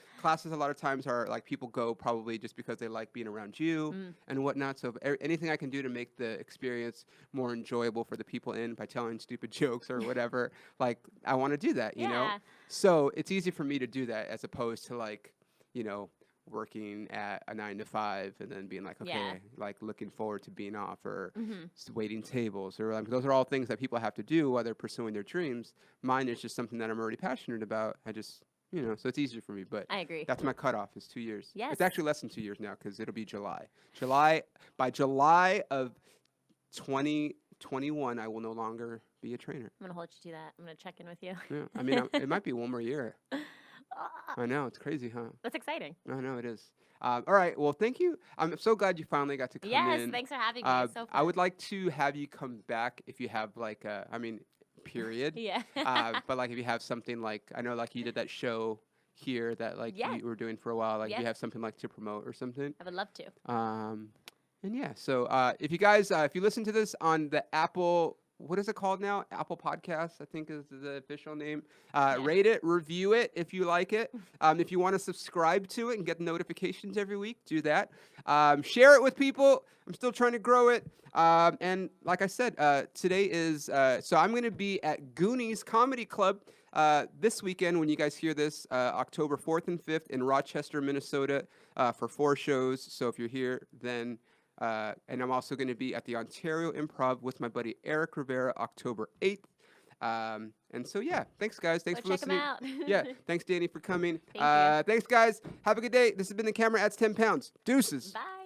a lot of times are like people go probably just because they like being around you and whatnot. So if anything I can do to make the experience more enjoyable for the people in by telling stupid jokes or whatever, like I want to do that, you know? Yeah. So it's easy for me to do that as opposed to like, working at a 9 to 5 and then being like, okay, Yeah. like looking forward to being off or Mhm. waiting tables or like those are all things that people have to do while they're pursuing their dreams. Mine is just something that I'm already passionate about. I just, so it's easier for me, but I agree. that's my cutoff is 2 years. Yes. It's actually less than 2 years now because it'll be by July of 2021, I will no longer be a trainer. I'm gonna hold you to that. I'm gonna check in with you. Yeah. I mean, it might be 1 more year. I know. It's crazy, huh? That's exciting. I know it is. All right. Well, thank you. I'm so glad you finally got to come Yes, in. thanks for having me. It's so fun. I would like to have you come back if you have like period. Yeah. But like if you have something like I know like you did that show here that like Yeah. you were doing for a while. Like Yeah. you have something like to promote or something. I would love to. And yeah. So if you guys if you listen to this on the Apple. What is it called now? Apple Podcasts, I think is the official name. Rate it, review it if you like it. If you want to subscribe to it and get notifications every week, do that. Share it with people. I'm still trying to grow it. And like I said, today is, so I'm going to be at Goonies Comedy Club this weekend when you guys hear this, October 4th and 5th in Rochester, Minnesota for 4 shows. So if you're here, then... and I'm also going to be at the Ontario Improv with my buddy Eric Rivera, October 8th. And so, yeah, thanks, guys. Thanks Go for check 'em listening. out. Yeah, thanks, Danny, for coming. Thank you. Thanks, guys. Have a good day. This has been The Camera Adds 10 Pounds. Deuces. Bye.